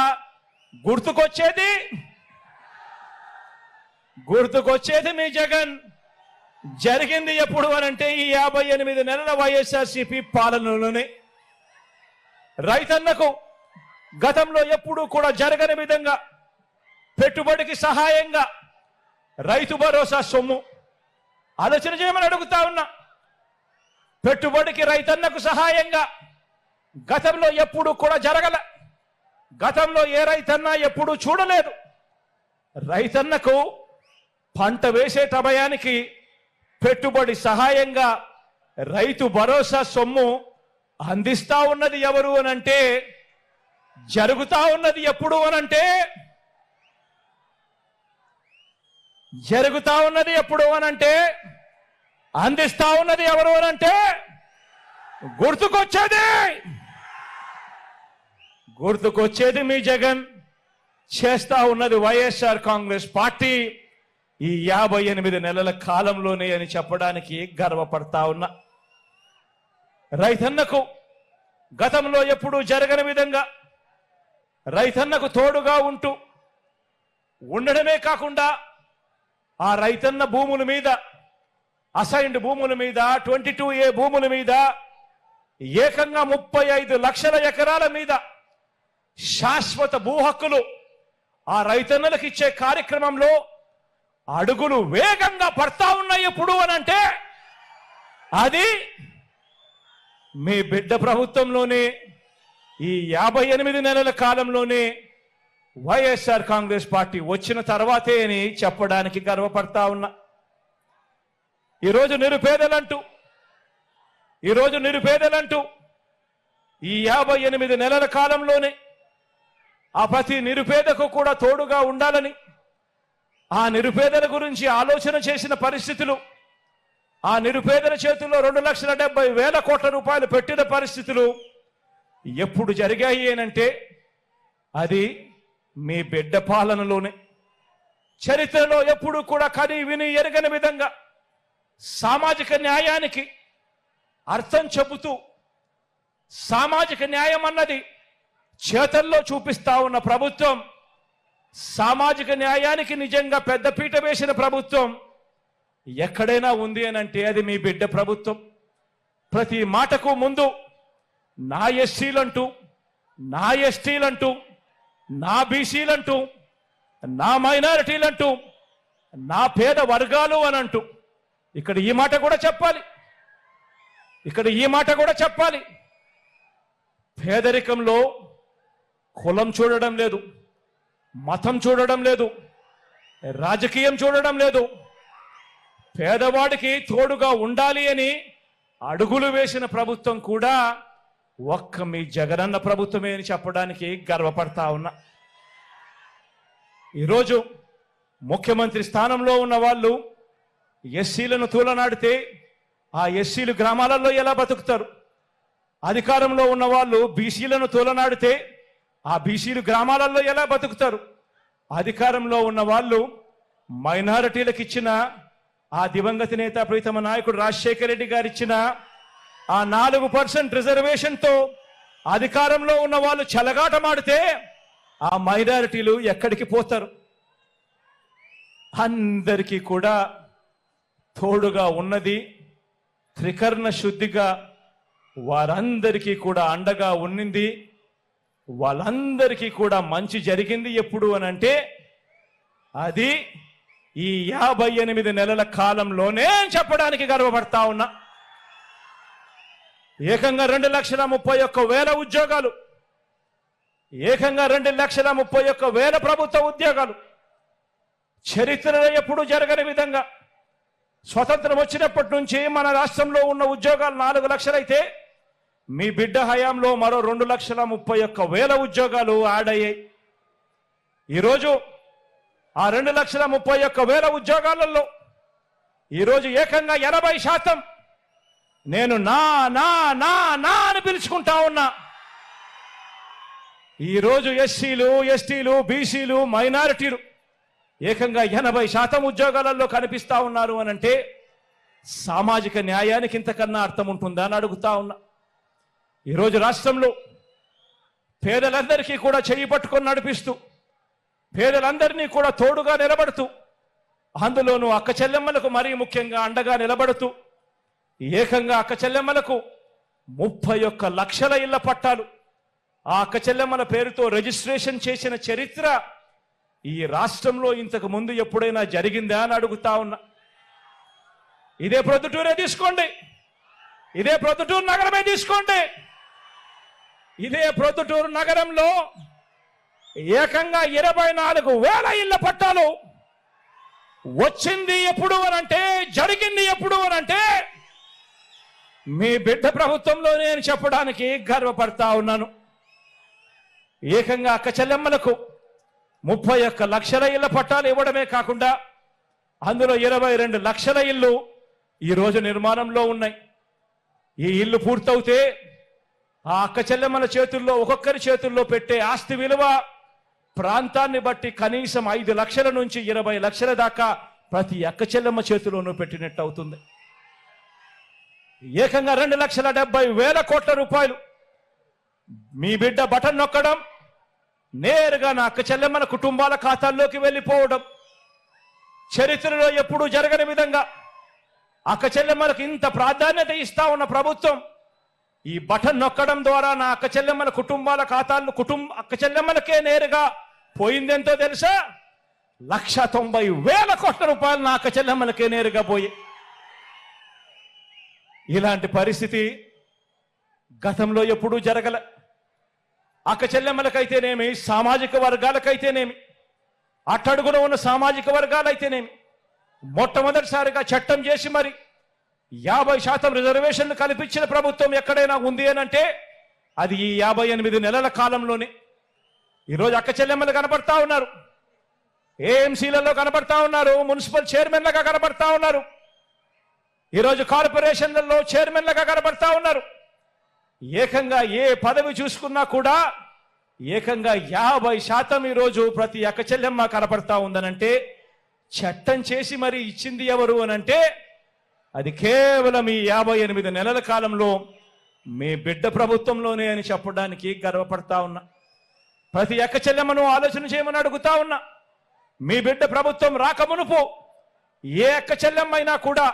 A: గుర్తుకొచ్చేది మీ జగన్. జరిగింది ఎప్పుడు అనంటే ఈ 58 నెలల వైఎస్ఆర్సీపీ పాలనలోనే. రైతన్నకు గతంలో ఎప్పుడూ కూడా జరగని విధంగా పెట్టుబడికి సహాయంగా రైతు భరోసా సొమ్ము ఆలోచన చేయమని అడుగుతా ఉన్నా. పెట్టుబడికి రైతన్నకు సహాయంగా గతంలో ఎప్పుడు కూడా జరగల, గతంలో ఏ రైతన్నా ఎప్పుడు చూడలేదు. రైతన్నకు పంట వేసే సమయానికి పెట్టుబడి సహాయంగా రైతు భరోసా సొమ్ము అందిస్తా ఉన్నది ఎవరు అనంటే, జరుగుతా ఉన్నది ఎప్పుడు అనంటే, జరుగుతా ఉన్నది ఎప్పుడు అనంటే, అందిస్తా ఉన్నది ఎవరు అనంటే, గుర్తుకొచ్చేది మీ జగన్, చేస్తా ఉన్నది వైఎస్ఆర్ కాంగ్రెస్ పార్టీ ఈ 58 నెలల కాలంలోనే అని చెప్పడానికి గర్వపడతా ఉన్నా. రైతన్నకు గతంలో ఎప్పుడూ జరగని విధంగా రైతన్నకు తోడుగా ఉండడమే కాకుండా ఆ రైతన్న భూముల మీద, అసైన్డ్ భూముల మీద, 22A భూముల మీద ఏకంగా 35 లక్షల ఎకరాల మీద శాశ్వత భూ హక్కులు ఆ రైతన్నలకు ఇచ్చే కార్యక్రమంలో అడుగులు వేగంగా పడతా ఉన్నాయి ఎప్పుడు అనంటే, అది మీ బిడ్డ ప్రభుత్వంలోనే, ఈ 58 నెలల కాలంలోనే వైఎస్ఆర్ కాంగ్రెస్ పార్టీ వచ్చిన తర్వాతే అని చెప్పడానికి గర్వపడతా ఉన్నా. ఈరోజు నిరుపేదలంటూ ఈ 58 నెలల కాలంలోనే ఆ ప్రతి నిరుపేదకు కూడా తోడుగా ఉండాలని, ఆ నిరుపేదల గురించి ఆలోచన చేసిన పరిస్థితులు, ఆ నిరుపేదల చేతుల్లో 2,70,000 కోట్ల రూపాయలు పెట్టిన పరిస్థితులు ఎప్పుడు జరిగాయి అనంటే, అది మీ బిడ్డ పాలనలోనే. చరిత్రలో ఎప్పుడు కూడా కని విని ఎరగని విధంగా సామాజిక న్యాయానికి అర్థం చెబుతూ, సామాజిక న్యాయం అన్నది చేతల్లో చూపిస్తా ఉన్న ప్రభుత్వం, సామాజిక న్యాయానికి నిజంగా పెద్దపీట వేసిన ప్రభుత్వం ఎక్కడైనా ఉంది అనంటే అది మీ బిడ్డ ప్రభుత్వం. ప్రతి మాటకు ముందు నా ఎస్సీలంటూ, నా ఎస్టీలంటూ, నా బీసీలంటూ, నా మైనారిటీలంటూ, నా పేద వర్గాలు అనంటూ ఇక్కడ ఈ మాట కూడా చెప్పాలి. పేదరికంలో కులం చూడడం లేదు, మతం చూడడం లేదు, రాజకీయం చూడడం లేదు. పేదవాడికి తోడుగా ఉండాలి అని అడుగులు వేసిన ప్రభుత్వం కూడా ఒక్క మీ జగనన్న ప్రభుత్వమే అని చెప్పడానికి గర్వపడతా ఉన్నా. ఈరోజు ముఖ్యమంత్రి స్థానంలో ఉన్న వాళ్ళు ఎస్సీలను తూలనాడితే ఆ ఎస్సీలు గ్రామాలలో ఎలా బతుకుతారు? అధికారంలో ఉన్న వాళ్ళు బీసీలను తూలనాడితే ఆ బీసీలు గ్రామాలలో ఎలా బతుకుతారు? అధికారంలో ఉన్న వాళ్ళు మైనారిటీలకు ఇచ్చిన, ఆ దివంగత నేత ప్రీతమ నాయకుడు రాజశేఖర రెడ్డి గారు ఇచ్చిన ఆ 4% రిజర్వేషన్తో అధికారంలో ఉన్న వాళ్ళు చెలగాటమాడితే ఆ మైనారిటీలు ఎక్కడికి పోతారు? అందరికీ కూడా తోడుగా ఉన్నది, త్రికరణ శుద్ధిగా వారందరికీ కూడా అండగా ఉన్నింది, వాళ్ళందరికీ కూడా మంచి జరిగింది ఎప్పుడు అనంటే అది ఈ 58 నెలల కాలంలోనే చెప్పడానికి గర్వపడతా ఉన్నా. ఏకంగా 2,31,000 ఉద్యోగాలు, ఏకంగా 2,31,000 ప్రభుత్వ ఉద్యోగాలు, చరిత్రలో ఎప్పుడు జరగని విధంగా స్వతంత్రం వచ్చినప్పటి నుంచి మన రాష్ట్రంలో ఉన్న ఉద్యోగాలు 4 లక్షలు అయితే మీ బిడ్డ హయాంలో మరో 2,31,000 ఉద్యోగాలు యాడ్ అయ్యాయి. ఈరోజు ఆ 2,31,000 ఉద్యోగాలలో ఈరోజు ఏకంగా 80% నేను నా నా నా నా అని పిలుచుకుంటా ఉన్నా. ఈరోజు ఎస్సీలు, ఎస్టీలు, బీసీలు, మైనారిటీలు ఏకంగా 80% ఉద్యోగాలలో కనిపిస్తా ఉన్నారు అనంటే సామాజిక న్యాయానికి ఇంతకన్నా అర్థం ఉంటుందా అని అడుగుతా ఉన్నా. ఈరోజు రాష్ట్రంలో పేదలందరికీ కూడా చెయ్యి పట్టుకొని నడిపిస్తూ, పేదలందరినీ కూడా తోడుగా నిలబడుతూ, అందులోనూ అక్క చెల్లెమ్మలకు మరీ ముఖ్యంగా అండగా నిలబడుతూ ఏకంగా అక్క చెల్లెమ్మలకు 31 లక్షల ఇళ్ల పట్టాలు ఆ అక్క చెల్లెమ్మల పేరుతో రిజిస్ట్రేషన్ చేసిన చరిత్ర ఈ రాష్ట్రంలో ఇంతకు ముందు ఎప్పుడైనా జరిగిందా అని అడుగుతా ఉన్నా. ఇదే ప్రొద్దుటూరే తీసుకోండి, ఇదే ప్రొద్దుటూరు నగరమే తీసుకోండి. ఇదే ప్రొద్దుటూరు నగరంలో ఏకంగా 24,000 ఇళ్ల పట్టాలు వచ్చింది ఎప్పుడు అనంటే, జరిగింది ఎప్పుడు అనంటే మీ బిడ్డ ప్రభుత్వంలో నేను చెప్పడానికి గర్వపడతా ఉన్నాను. ఏకంగా అక్క చెల్లెమ్మలకు 31 లక్షల ఇళ్ల పట్టాలు ఇవ్వడమే కాకుండా అందులో 22 లక్షల ఇళ్ళు ఈరోజు నిర్మాణంలో ఉన్నాయి. ఈ ఇల్లు పూర్తవుతే ఆ అక్క చెల్లెమ్మల చేతుల్లో, ఒక్కొక్కరి చేతుల్లో పెట్టే ఆస్తి విలువ ప్రాంతాన్ని బట్టి కనీసం 5 లక్షల నుంచి 20 లక్షల దాకా ప్రతి అక్క చెల్లెమ్మ చేతిలోనూ పెట్టినట్టు అవుతుంది. ఏకంగా 2,70,000 కోట్ల రూపాయలు మీ బిడ్డ బటన్ నొక్కడం, నేరుగా నా అక్క చెల్లెమ్మల కుటుంబాల ఖాతాల్లోకి వెళ్ళిపోవడం, చరిత్రలో ఎప్పుడూ జరగని విధంగా అక్క చెల్లెమ్మలకు ఇంత ప్రాధాన్యత ఇస్తా ఉన్న ప్రభుత్వం ఈ బటన్ నొక్కడం ద్వారా నా అక్క చెల్లెమ్మల కుటుంబాల ఖాతాల్లో అక్క చెల్లెమ్మలకే నేరుగా పోయిందెంతో తెలుసా? 1,90,000 కోట్ల రూపాయలు నా అక్క చెల్లెమ్మలకే నేరుగా పోయి. ఇలాంటి పరిస్థితి గతంలో ఎప్పుడూ జరగల. అక్క చెల్లెమ్మలకైతేనేమి, సామాజిక వర్గాలకైతేనేమి, అట్టడుగున ఉన్న సామాజిక వర్గాలైతేనేమి మొట్టమొదటిసారిగా చట్టం చేసి మరి 50% రిజర్వేషన్లు కల్పించిన ప్రభుత్వం ఎక్కడైనా ఉంది అనంటే అది ఈ 58 నెలల కాలంలోనే. ఈరోజు అక్క చెల్లెమ్మలు కనబడతా ఉన్నారు, ఏఎంసీలలో కనబడతా ఉన్నారు, మున్సిపల్ చైర్మన్లుగా కనబడతా ఉన్నారు, ఈరోజు కార్పొరేషన్లలో చైర్మన్లుగా కనబడతా ఉన్నారు. ఏకంగా ఏ పదవి చూసుకున్నా కూడా ఏకంగా 50% ఈరోజు ప్రతి అక్క చెల్లెమ్మ కనపడతా ఉందనంటే చట్టం చేసి మరి ఇచ్చింది ఎవరు అనంటే అది కేవలం ఈ 58 నెలల కాలంలో మీ బిడ్డ ప్రభుత్వంలోనే అని చెప్పడానికి గర్వపడతా ఉన్నా. ప్రతి అక్క చెల్లెమ్మను ఆలోచన చేయమని అడుగుతా ఉన్నా. మీ బిడ్డ ప్రభుత్వం రాకమునుపు ఏ అక్క చెల్లెమ్మైనా కూడా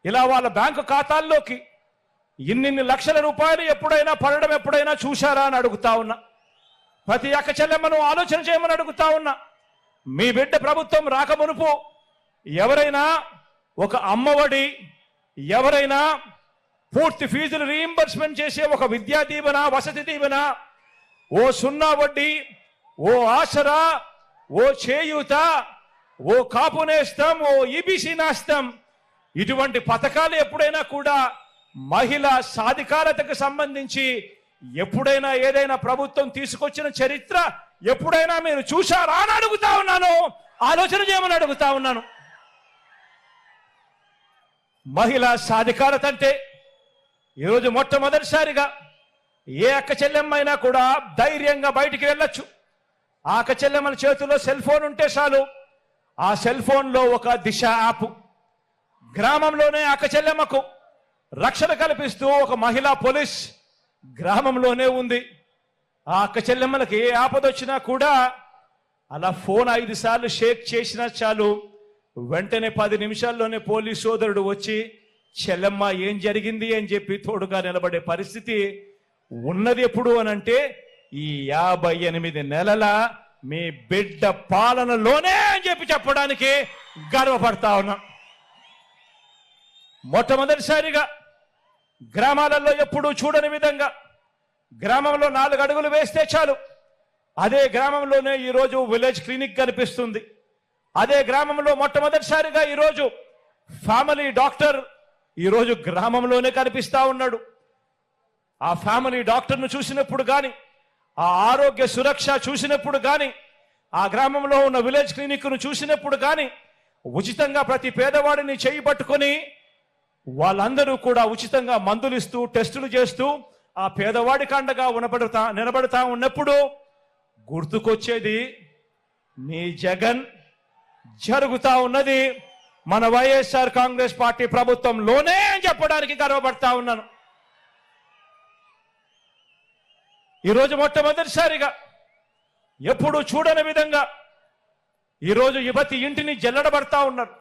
A: ఇలా వాళ్ళ బ్యాంకు ఖాతాల్లోకి ఇన్నిన్ని లక్షల రూపాయలు ఎప్పుడైనా పడడం ఎప్పుడైనా చూశారా అని అడుగుతా ఉన్నా. ప్రతి అక్క చెల్లెమ్మను ఆలోచన చేయమని అడుగుతా ఉన్నా. మీ బిడ్డ ప్రభుత్వం రాకమునుపు ఎవరైనా ఒక అమ్మఒడి, ఎవరైనా పూర్తి ఫీజులు రీయింబర్స్మెంట్ చేసే ఒక విద్యా దీవెన, వసతి దీవెన, ఓ 0 వడ్డీ, ఓ ఆసరా, ఓ చేయూత, ఓ కాపు నేస్తం, ఓ ఈబీసీ నేస్తం, ఇటువంటి పథకాలు ఎప్పుడైనా కూడా మహిళా సాధికారతకు సంబంధించి ఎప్పుడైనా ఏదైనా ప్రభుత్వం తీసుకొచ్చిన చరిత్ర ఎప్పుడైనా మీరు చూశారా అని అడుగుతా ఉన్నాను. ఆలోచన చేయమని అడుగుతా ఉన్నాను. మహిళా సాధికారత అంటే ఈరోజు మొట్టమొదటిసారిగా ఏ అక్క చెల్లెమ్మైనా కూడా ధైర్యంగా బయటికి వెళ్ళొచ్చు. ఆ అక్క చెల్లెమ్మల చేతుల్లో సెల్ ఫోన్ ఉంటే చాలు, ఆ సెల్ ఫోన్లో ఒక దిశ యాప్, గ్రామంలోనే అక్క చెల్లెమ్మకు రక్షణ కల్పిస్తూ ఒక మహిళా పోలీస్ గ్రామంలోనే ఉంది. ఆ అక్క చెల్లెమ్మలకి ఏ ఆపదొచ్చినా కూడా అలా ఫోన్ 5 సార్లు షేక్ చేసినా చాలు, వెంటనే 10 నిమిషాల్లోనే పోలీస్ సోదరుడు వచ్చి చెల్లెమ్మ ఏం జరిగింది అని చెప్పి తోడుగా నిలబడే పరిస్థితి ఉన్నది. ఎప్పుడు అనంటే ఈ 58 నెలల మీ బిడ్డ పాలనలోనే అని చెప్పి చెప్పడానికి గర్వపడతా ఉన్నా. మొట్టమొదటిసారిగా గ్రామాలలో ఎప్పుడూ చూడని విధంగా గ్రామంలో 4 అడుగులు వేస్తే చాలు అదే గ్రామంలోనే ఈరోజు విలేజ్ క్లినిక్ కనిపిస్తుంది. అదే గ్రామంలో మొట్టమొదటిసారిగా ఈరోజు ఫ్యామిలీ డాక్టర్ ఈరోజు గ్రామంలోనే కనిపిస్తా ఉన్నాడు. ఆ ఫ్యామిలీ డాక్టర్ను చూసినప్పుడు కానీ, ఆ ఆరోగ్య సురక్ష చూసినప్పుడు కానీ, ఆ గ్రామంలో ఉన్న విలేజ్ క్లినిక్ను చూసినప్పుడు కానీ ఉచితంగా ప్రతి పేదవాడిని చేయి పట్టుకొని వాళ్ళందరూ కూడా ఉచితంగా మందులు ఇస్తూ టెస్టులు చేస్తూ ఆ పేదవాడికి అండగా నిలబడతా ఉన్నప్పుడు గుర్తుకొచ్చేది మీ జగన్. జరుగుతా ఉన్నది మన వైఎస్ఆర్ కాంగ్రెస్ పార్టీ ప్రభుత్వంలోనే అని చెప్పడానికి గర్వపడతా ఉన్నాను. ఈరోజు మొట్టమొదటిసారిగా ఎప్పుడు చూడని విధంగా ఈరోజు యువతి ఇంటిని జల్లడబడతా ఉన్నారు.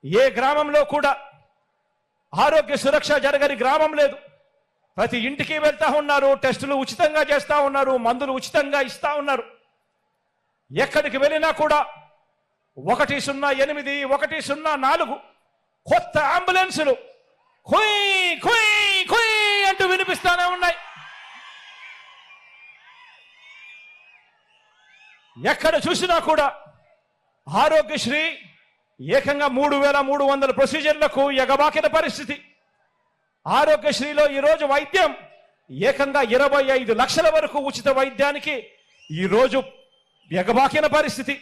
A: ఏ గ్రామంలో కూడా ఆరోగ్య సురక్ష జరగని గ్రామం లేదు. ప్రతి ఇంటికి వెళ్తా ఉన్నారు, టెస్టులు ఉచితంగా చేస్తా ఉన్నారు, మందులు ఉచితంగా ఇస్తా ఉన్నారు. ఎక్కడికి వెళ్ళినా కూడా 108, 104 కొత్త అంబులెన్సులు కుయ్ కుయ్ కుయ్ అంటూ వినిపిస్తానే ఉన్నాయి. ఎక్కడ చూసినా కూడా ఆరోగ్యశ్రీ, ఏకంగా 3,300 ప్రొసీజర్లకు ఎగబాకిన పరిస్థితి. ఆరోగ్యశ్రీలో ఈరోజు వైద్యం ఏకంగా 25 లక్షల వరకు ఉచిత వైద్యానికి ఈరోజు ఎగబాకిన పరిస్థితి.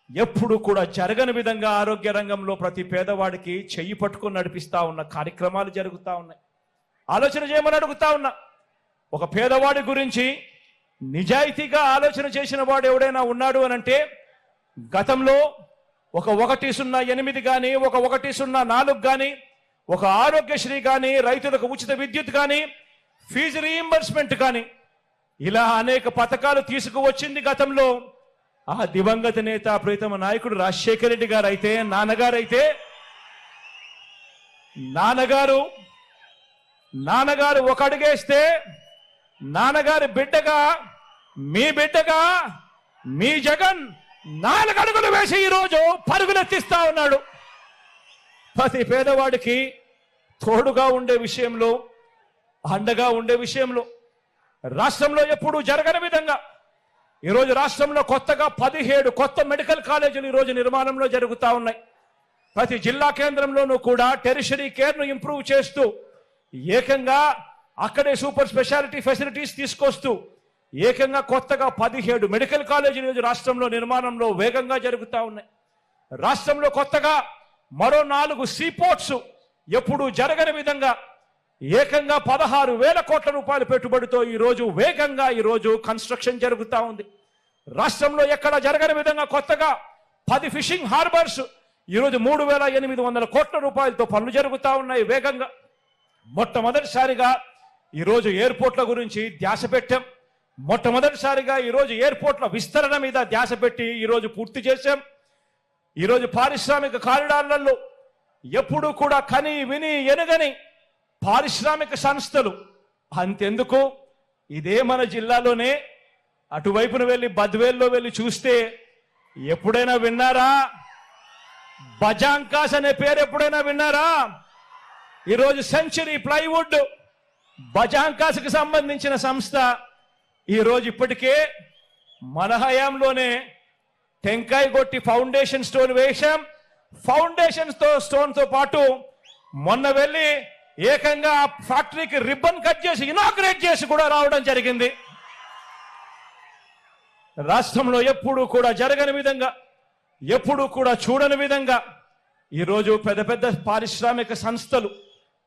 A: ఎప్పుడు కూడా జరగని విధంగా ఆరోగ్య రంగంలో ప్రతి పేదవాడికి చెయ్యి పట్టుకుని నడిపిస్తా ఉన్న కార్యక్రమాలు జరుగుతూ ఉన్నాయి. ఆలోచన చేయమని అడుగుతా ఉన్నా. ఒక పేదవాడి గురించి నిజాయితీగా ఆలోచన చేసిన వాడు ఎవడైనా ఉన్నాడు అనంటే గతంలో ఒక 108 కానీ, ఒక 104 కానీ, ఒక ఆరోగ్యశ్రీ కానీ, రైతులకు ఉచిత విద్యుత్ కానీ, ఫీజు రీయింబర్స్మెంట్ కానీ, ఇలా అనేక పథకాలు తీసుకువచ్చింది గతంలో ఆ దివంగత నేత ప్రీతమ నాయకుడు రాజశేఖర రెడ్డి గారు అయితే, నాన్నగారు ఒక అడుగేస్తే నాన్నగారి బిడ్డగా మీ జగన్ 4 అడుగులు వేసి ఈరోజు పరుగులెత్తిస్తా ఉన్నాడు. ప్రతి పేదవాడికి తోడుగా ఉండే విషయంలో, అండగా ఉండే విషయంలో రాష్ట్రంలో ఎప్పుడూ జరగని విధంగా ఈరోజు రాష్ట్రంలో కొత్తగా 17 కొత్త మెడికల్ కాలేజీలు ఈరోజు నిర్మాణంలో జరుగుతూ ఉన్నాయి. ప్రతి జిల్లా కేంద్రంలోనూ కూడా టెరిషరీ కేర్ను ఇంప్రూవ్ చేస్తూ ఏకంగా అక్కడే సూపర్ స్పెషాలిటీ ఫెసిలిటీస్ తీసుకొస్తూ ఏకంగా కొత్తగా 17 మెడికల్ కాలేజీలు ఈరోజు రాష్ట్రంలో నిర్మాణంలో వేగంగా జరుగుతూ ఉన్నాయి. రాష్ట్రంలో కొత్తగా మరో 4 సీపోర్ట్స్ ఎప్పుడూ జరగని విధంగా ఏకంగా 16,000 కోట్ల రూపాయల పెట్టుబడితో ఈరోజు వేగంగా ఈరోజు కన్స్ట్రక్షన్ జరుగుతూ ఉంది. రాష్ట్రంలో ఎక్కడ జరగని విధంగా కొత్తగా 10 ఫిషింగ్ హార్బర్స్ ఈరోజు 3,800 కోట్ల రూపాయలతో పనులు జరుగుతూ ఉన్నాయి వేగంగా. మొట్టమొదటిసారిగా ఈరోజు ఎయిర్పోర్ట్ల గురించి ధ్యాస పెట్టాం. మొట్టమొదటిసారిగా ఈరోజు ఎయిర్పోర్ట్ల విస్తరణ మీద ధ్యాస పెట్టి ఈరోజు పూర్తి చేశాం. ఈరోజు పారిశ్రామిక కారిడార్లలో ఎప్పుడూ కూడా కని విని ఎనగని పారిశ్రామిక సంస్థలు. అంతెందుకు, ఇదే మన జిల్లాలోనే అటువైపున వెళ్ళి బద్వేల్లో వెళ్ళి చూస్తే ఎప్పుడైనా విన్నారా? బజాంకాస్ అనే పేరు ఎప్పుడైనా విన్నారా? ఈరోజు సెంచరీ ప్లైవుడ్ బజాంకాస్కి సంబంధించిన సంస్థ ఈరోజు ఇప్పటికే మన హయాంలోనే టెంకాయ కొట్టి ఫౌండేషన్ స్టోన్ వేశాం. ఫౌండేషన్ స్టోన్తో పాటు మొన్న వెళ్ళి ఏకంగా ఫ్యాక్టరీకి రిబ్బన్ కట్ చేసి ఇనాగ్రేట్ చేసి కూడా రావడం జరిగింది. రాష్ట్రంలో ఎప్పుడూ కూడా జరగని విధంగా, ఎప్పుడూ కూడా చూడని విధంగా ఈరోజు పెద్ద పెద్ద పారిశ్రామిక సంస్థలు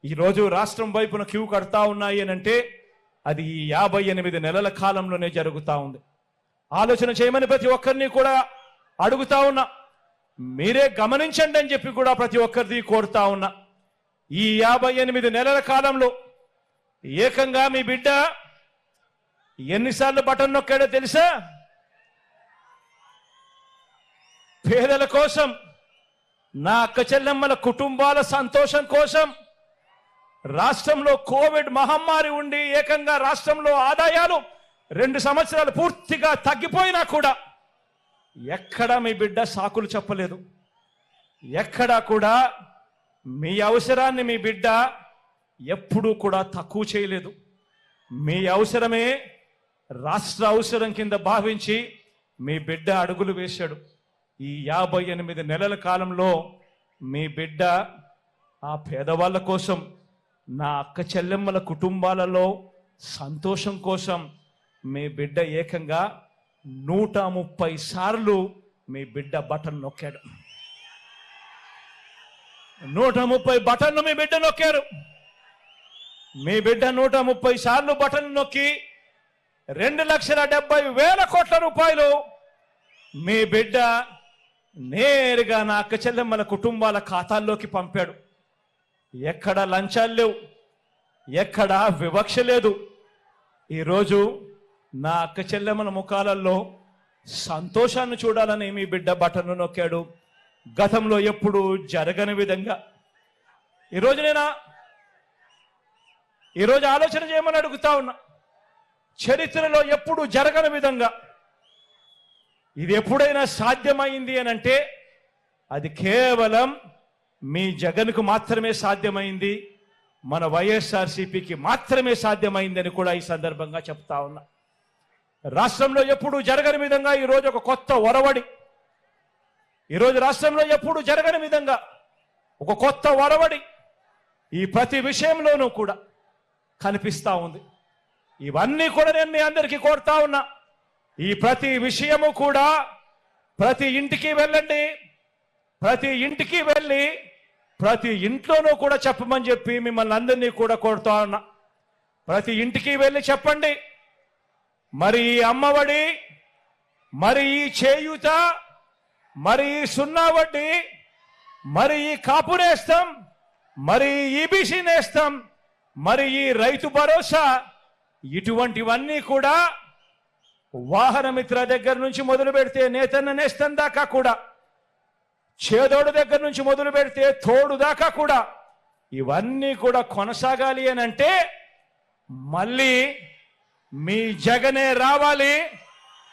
A: ఈరోజు రాష్ట్రం వైపున క్యూ కడతా ఉన్నాయి అని అంటే అది ఈ 58 నెలల కాలంలోనే జరుగుతూ ఉంది. ఆలోచన చేయమని ప్రతి ఒక్కరిని కూడా అడుగుతా ఉన్నా. మీరే గమనించండి అని చెప్పి కూడా ప్రతి ఒక్కరిది కోరుతా ఉన్నా. ఈ 58 నెలల కాలంలో ఏకంగా మీ బిడ్డ ఎన్నిసార్లు బటన్ నొక్కాడో తెలుసా? పేదల కోసం, నా అక్క చెల్లెమ్మల కుటుంబాల సంతోషం కోసం, రాష్ట్రంలో కోవిడ్ మహమ్మారి ఉండి ఏకంగా రాష్ట్రంలో ఆదాయాలు 2 సంవత్సరాలు పూర్తిగా తగ్గిపోయినా కూడా ఎక్కడా మీ బిడ్డ సాకులు చెప్పలేదు. ఎక్కడా కూడా మీ అవసరాన్ని మీ బిడ్డ ఎప్పుడూ కూడా తక్కువ చేయలేదు. మీ అవసరమే రాష్ట్ర అవసరం కింద భావించి మీ బిడ్డ అడుగులు వేశాడు. ఈ 58 నెలల కాలంలో మీ బిడ్డ ఆ పేదవాళ్ళ కోసం, నా అక్క చెల్లెమ్మల కుటుంబాలలో సంతోషం కోసం మీ బిడ్డ ఏకంగా 130 సార్లు మీ బిడ్డ బటన్ నొక్కాడు. 130 బటన్లు మీ బిడ్డ నొక్కారు. మీ బిడ్డ 130 సార్లు బటన్ నొక్కి 2,70,000 కోట్ల రూపాయలు మీ బిడ్డ నేరుగా నా అక్క చెల్లెమ్మల కుటుంబాల ఖాతాల్లోకి పంపాడు. ఎక్కడ లంచాలు లేవు, ఎక్కడ వివక్ష లేదు. ఈరోజు నా అక్క చెల్లెమ్మల ముఖాలలో సంతోషాన్ని చూడాలని మీ బిడ్డ బటన్ను నొక్కాడు. గతంలో ఎప్పుడు జరగని విధంగా ఈరోజు ఆలోచన చేయమని అడుగుతా ఉన్నా. చరిత్రలో ఎప్పుడు జరగని విధంగా ఇది ఎప్పుడైనా సాధ్యమైంది అని అంటే అది కేవలం మీ జగన్కు మాత్రమే సాధ్యమైంది, మన వైఎస్ఆర్సీపీకి మాత్రమే సాధ్యమైందని కూడా ఈ సందర్భంగా చెప్తా ఉన్నా. రాష్ట్రంలో ఎప్పుడు జరగని విధంగా ఈరోజు ఒక కొత్త ఒరవడి, ఈరోజు రాష్ట్రంలో ఎప్పుడు జరగని విధంగా ఒక కొత్త ఒరవడి ఈ ప్రతి విషయంలోనూ కూడా కనిపిస్తా ఉంది. ఇవన్నీ కూడా నేను మీ అందరికీ కోరుతా ఉన్నా. ఈ ప్రతి విషయము కూడా ప్రతి ఇంటికి వెళ్ళండి, ప్రతి ఇంటికి వెళ్ళి ప్రతి ఇంట్లోనూ కూడా చెప్పమని చెప్పి మిమ్మల్ని అందరినీ కూడా కోరుతా ఉన్నా. ప్రతి ఇంటికి వెళ్ళి చెప్పండి, మరి ఈ అమ్మఒడి, మరి ఈ చేయూత, మరి ఈ సున్నా వడ్డీ, మరి ఈ కాపు నేస్తం, మరి ఈ ఈబీసీ నేస్తం, మరి ఈ రైతు భరోసా, ఇటువంటివన్నీ కూడా వాహన మిత్ర దగ్గర నుంచి మొదలు పెడితే నేతన్న నేస్తం దాకా కూడా, చేదోడు దగ్గర నుంచి మొదలు పెడితే తోడు దాకా కూడా ఇవన్నీ కూడా కొనసాగాలి అని అంటే మళ్ళీ మీ జగనే రావాలి,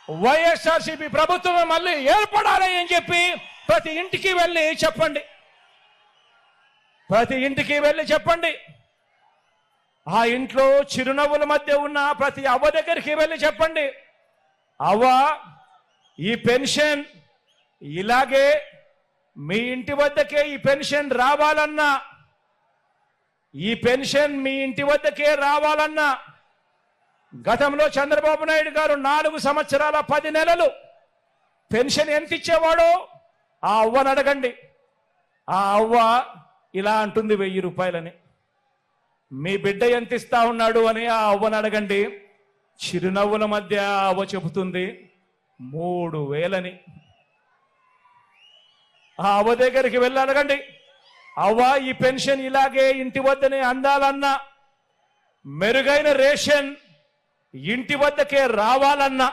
A: వైఎస్ఆర్సీపీ ప్రభుత్వం మళ్ళీ ఏర్పడాలి అని చెప్పి ప్రతి ఇంటికి వెళ్ళి చెప్పండి. ప్రతి ఇంటికి వెళ్ళి చెప్పండి. ఆ ఇంట్లో చిరునవ్వుల మధ్య ఉన్న ప్రతి అవ్వ దగ్గరికి వెళ్ళి చెప్పండి, అవ్వ ఈ పెన్షన్ ఇలాగే మీ ఇంటి వద్దకే ఈ పెన్షన్ రావాలన్నా, ఈ పెన్షన్ మీ ఇంటి వద్దకే రావాలన్నా గతంలో చంద్రబాబు నాయుడు గారు 4 సంవత్సరాల 10 నెలలు పెన్షన్ ఎంత ఇచ్చేవాడో ఆ అవ్వను అడగండి. ఆ అవ్వ ఇలా అంటుంది 1000 రూపాయలని. మీ బిడ్డ ఎంత ఇస్తా ఉన్నాడు అని ఆ అవ్వను అడగండి. చిరునవ్వుల మధ్య అవ్వ చెబుతుంది 3000 ఆ అవ్వ దగ్గరికి వెళ్ళి అడగండి, అవ్వ ఈ పెన్షన్ ఇలాగే ఇంటి వద్దనే అందాలన్నా, మెరుగైన రేషన్ ఇంటి వద్దకే రావాలన్నా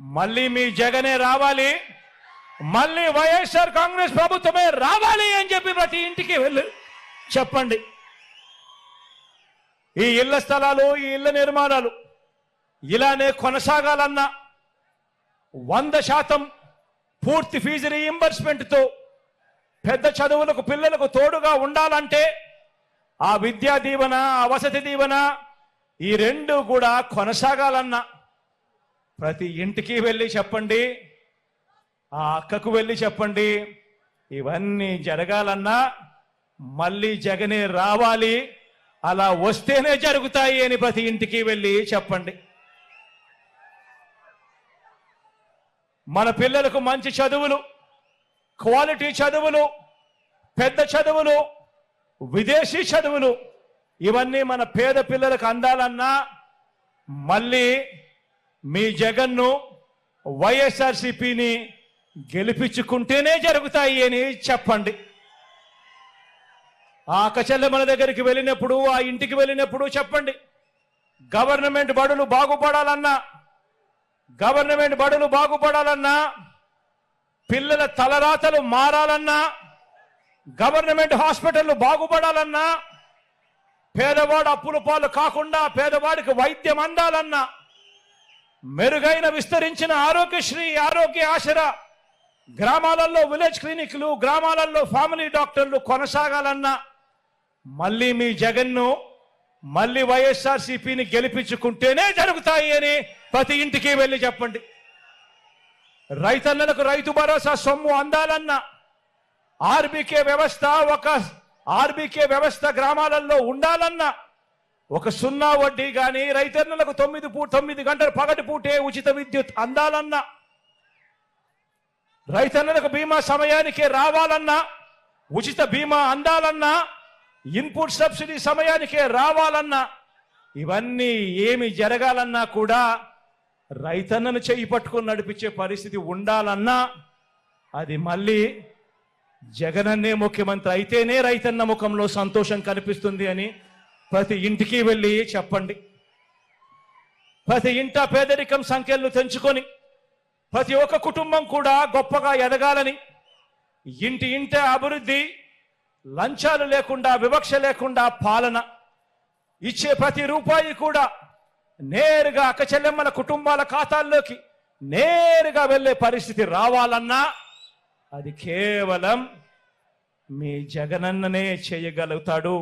A: మళ్ళీ మీ జగనే రావాలి, మళ్ళీ వైఎస్ఆర్ కాంగ్రెస్ ప్రభుత్వమే రావాలి అని చెప్పి ప్రతి ఇంటికి వెళ్ళి చెప్పండి. ఈ ఇళ్ల స్థలాలు, ఈ ఇళ్ల నిర్మాణాలు ఇలానే కొనసాగాలన్నా 100% పూర్తి ఫీజు రీయింబర్స్మెంట్తో పెద్ద చదువులకు పిల్లలకు తోడుగా ఉండాలంటే ఆ విద్యా దీవెన, ఆ వసతి దీవెన ఈ 2 కూడా కొనసాగాలన్నా ప్రతి ఇంటికి వెళ్ళి చెప్పండి, ఆ అక్కకు వెళ్ళి చెప్పండి, ఇవన్నీ జరగాలన్నా మళ్ళీ జగనే రావాలి, అలా వస్తేనే జరుగుతాయి అని ప్రతి ఇంటికి వెళ్ళి చెప్పండి. మన పిల్లలకు మంచి చదువులు, క్వాలిటీ చదువులు, పెద్ద చదువులు, విదేశీ చదువులు ఇవన్నీ మన పేద పిల్లలకు అందాలన్నా మళ్ళీ మీ జగన్ను, వైఎస్ఆర్సీపీని గెలిపించుకుంటేనే జరుగుతాయి అని చెప్పండి. ఆ అక్కచెల్లెమ్మల దగ్గరికి వెళ్ళినప్పుడు, ఆ ఇంటికి వెళ్ళినప్పుడు చెప్పండి, గవర్నమెంట్ బడులు బాగుపడాలన్నా, గవర్నమెంట్ బడులు బాగుపడాలన్నా, పిల్లల తలరాతలు మారాలన్నా, గవర్నమెంట్ హాస్పిటళ్లు బాగుపడాలన్నా, పేదవాడు అప్పుల పాలు కాకుండా పేదవాడికి వైద్యం అందాలన్నా, మెరుగైన విస్తరించిన ఆరోగ్యశ్రీ, ఆరోగ్య ఆసరా, గ్రామాలలో విలేజ్ క్లినిక్లు, గ్రామాలలో ఫ్యామిలీ డాక్టర్లు కొనసాగాలన్నా మళ్ళీ మీ జగన్ను, మళ్ళీ వైఎస్ఆర్సీపీని గెలిపించుకుంటేనే జరుగుతాయి అని ప్రతి ఇంటికి వెళ్ళి చెప్పండి. రైతన్నలకు రైతు భరోసా సొమ్ము అందాలన్నా, ఆర్బీకే వ్యవస్థ గ్రామాలలో ఉండాలన్నా, ఒక సున్నా వడ్డీ కానీ రైతన్నలకు 9 గంటల పగటి పూటే ఉచిత విద్యుత్ అందాలన్నా, రైతన్నలకు బీమా సమయానికే రావాలన్నా, ఉచిత బీమా అందాలన్నా, ఇన్పుట్ సబ్సిడీ సమయానికే రావాలన్నా, ఇవన్నీ ఏమి జరగాలన్నా కూడా రైతన్నను చేయి పట్టుకొని నడిపించే పరిస్థితి ఉండాలన్నా అది మళ్ళీ జగనన్నే ముఖ్యమంత్రి అయితేనే రైతన్న ముఖంలో సంతోషం కనిపిస్తుంది అని ప్రతి ఇంటికి వెళ్ళి చెప్పండి. ప్రతి ఇంట పేదరికం సంఖ్యలను తెంచుకొని ప్రతి ఒక్క కుటుంబం కూడా గొప్పగా ఎదగాలని, ఇంటి అభివృద్ధి, లంచాలు లేకుండా, వివక్ష లేకుండా పాలన, ఇచ్చే ప్రతి రూపాయి కూడా నేరుగా అక్కచెల్లెమ్మల కుటుంబాల ఖాతాల్లోకి నేరుగా వెళ్ళే పరిస్థితి రావాలన్నా అది కేవలం మీ జగనన్ననే చేయగలుగుతాడు.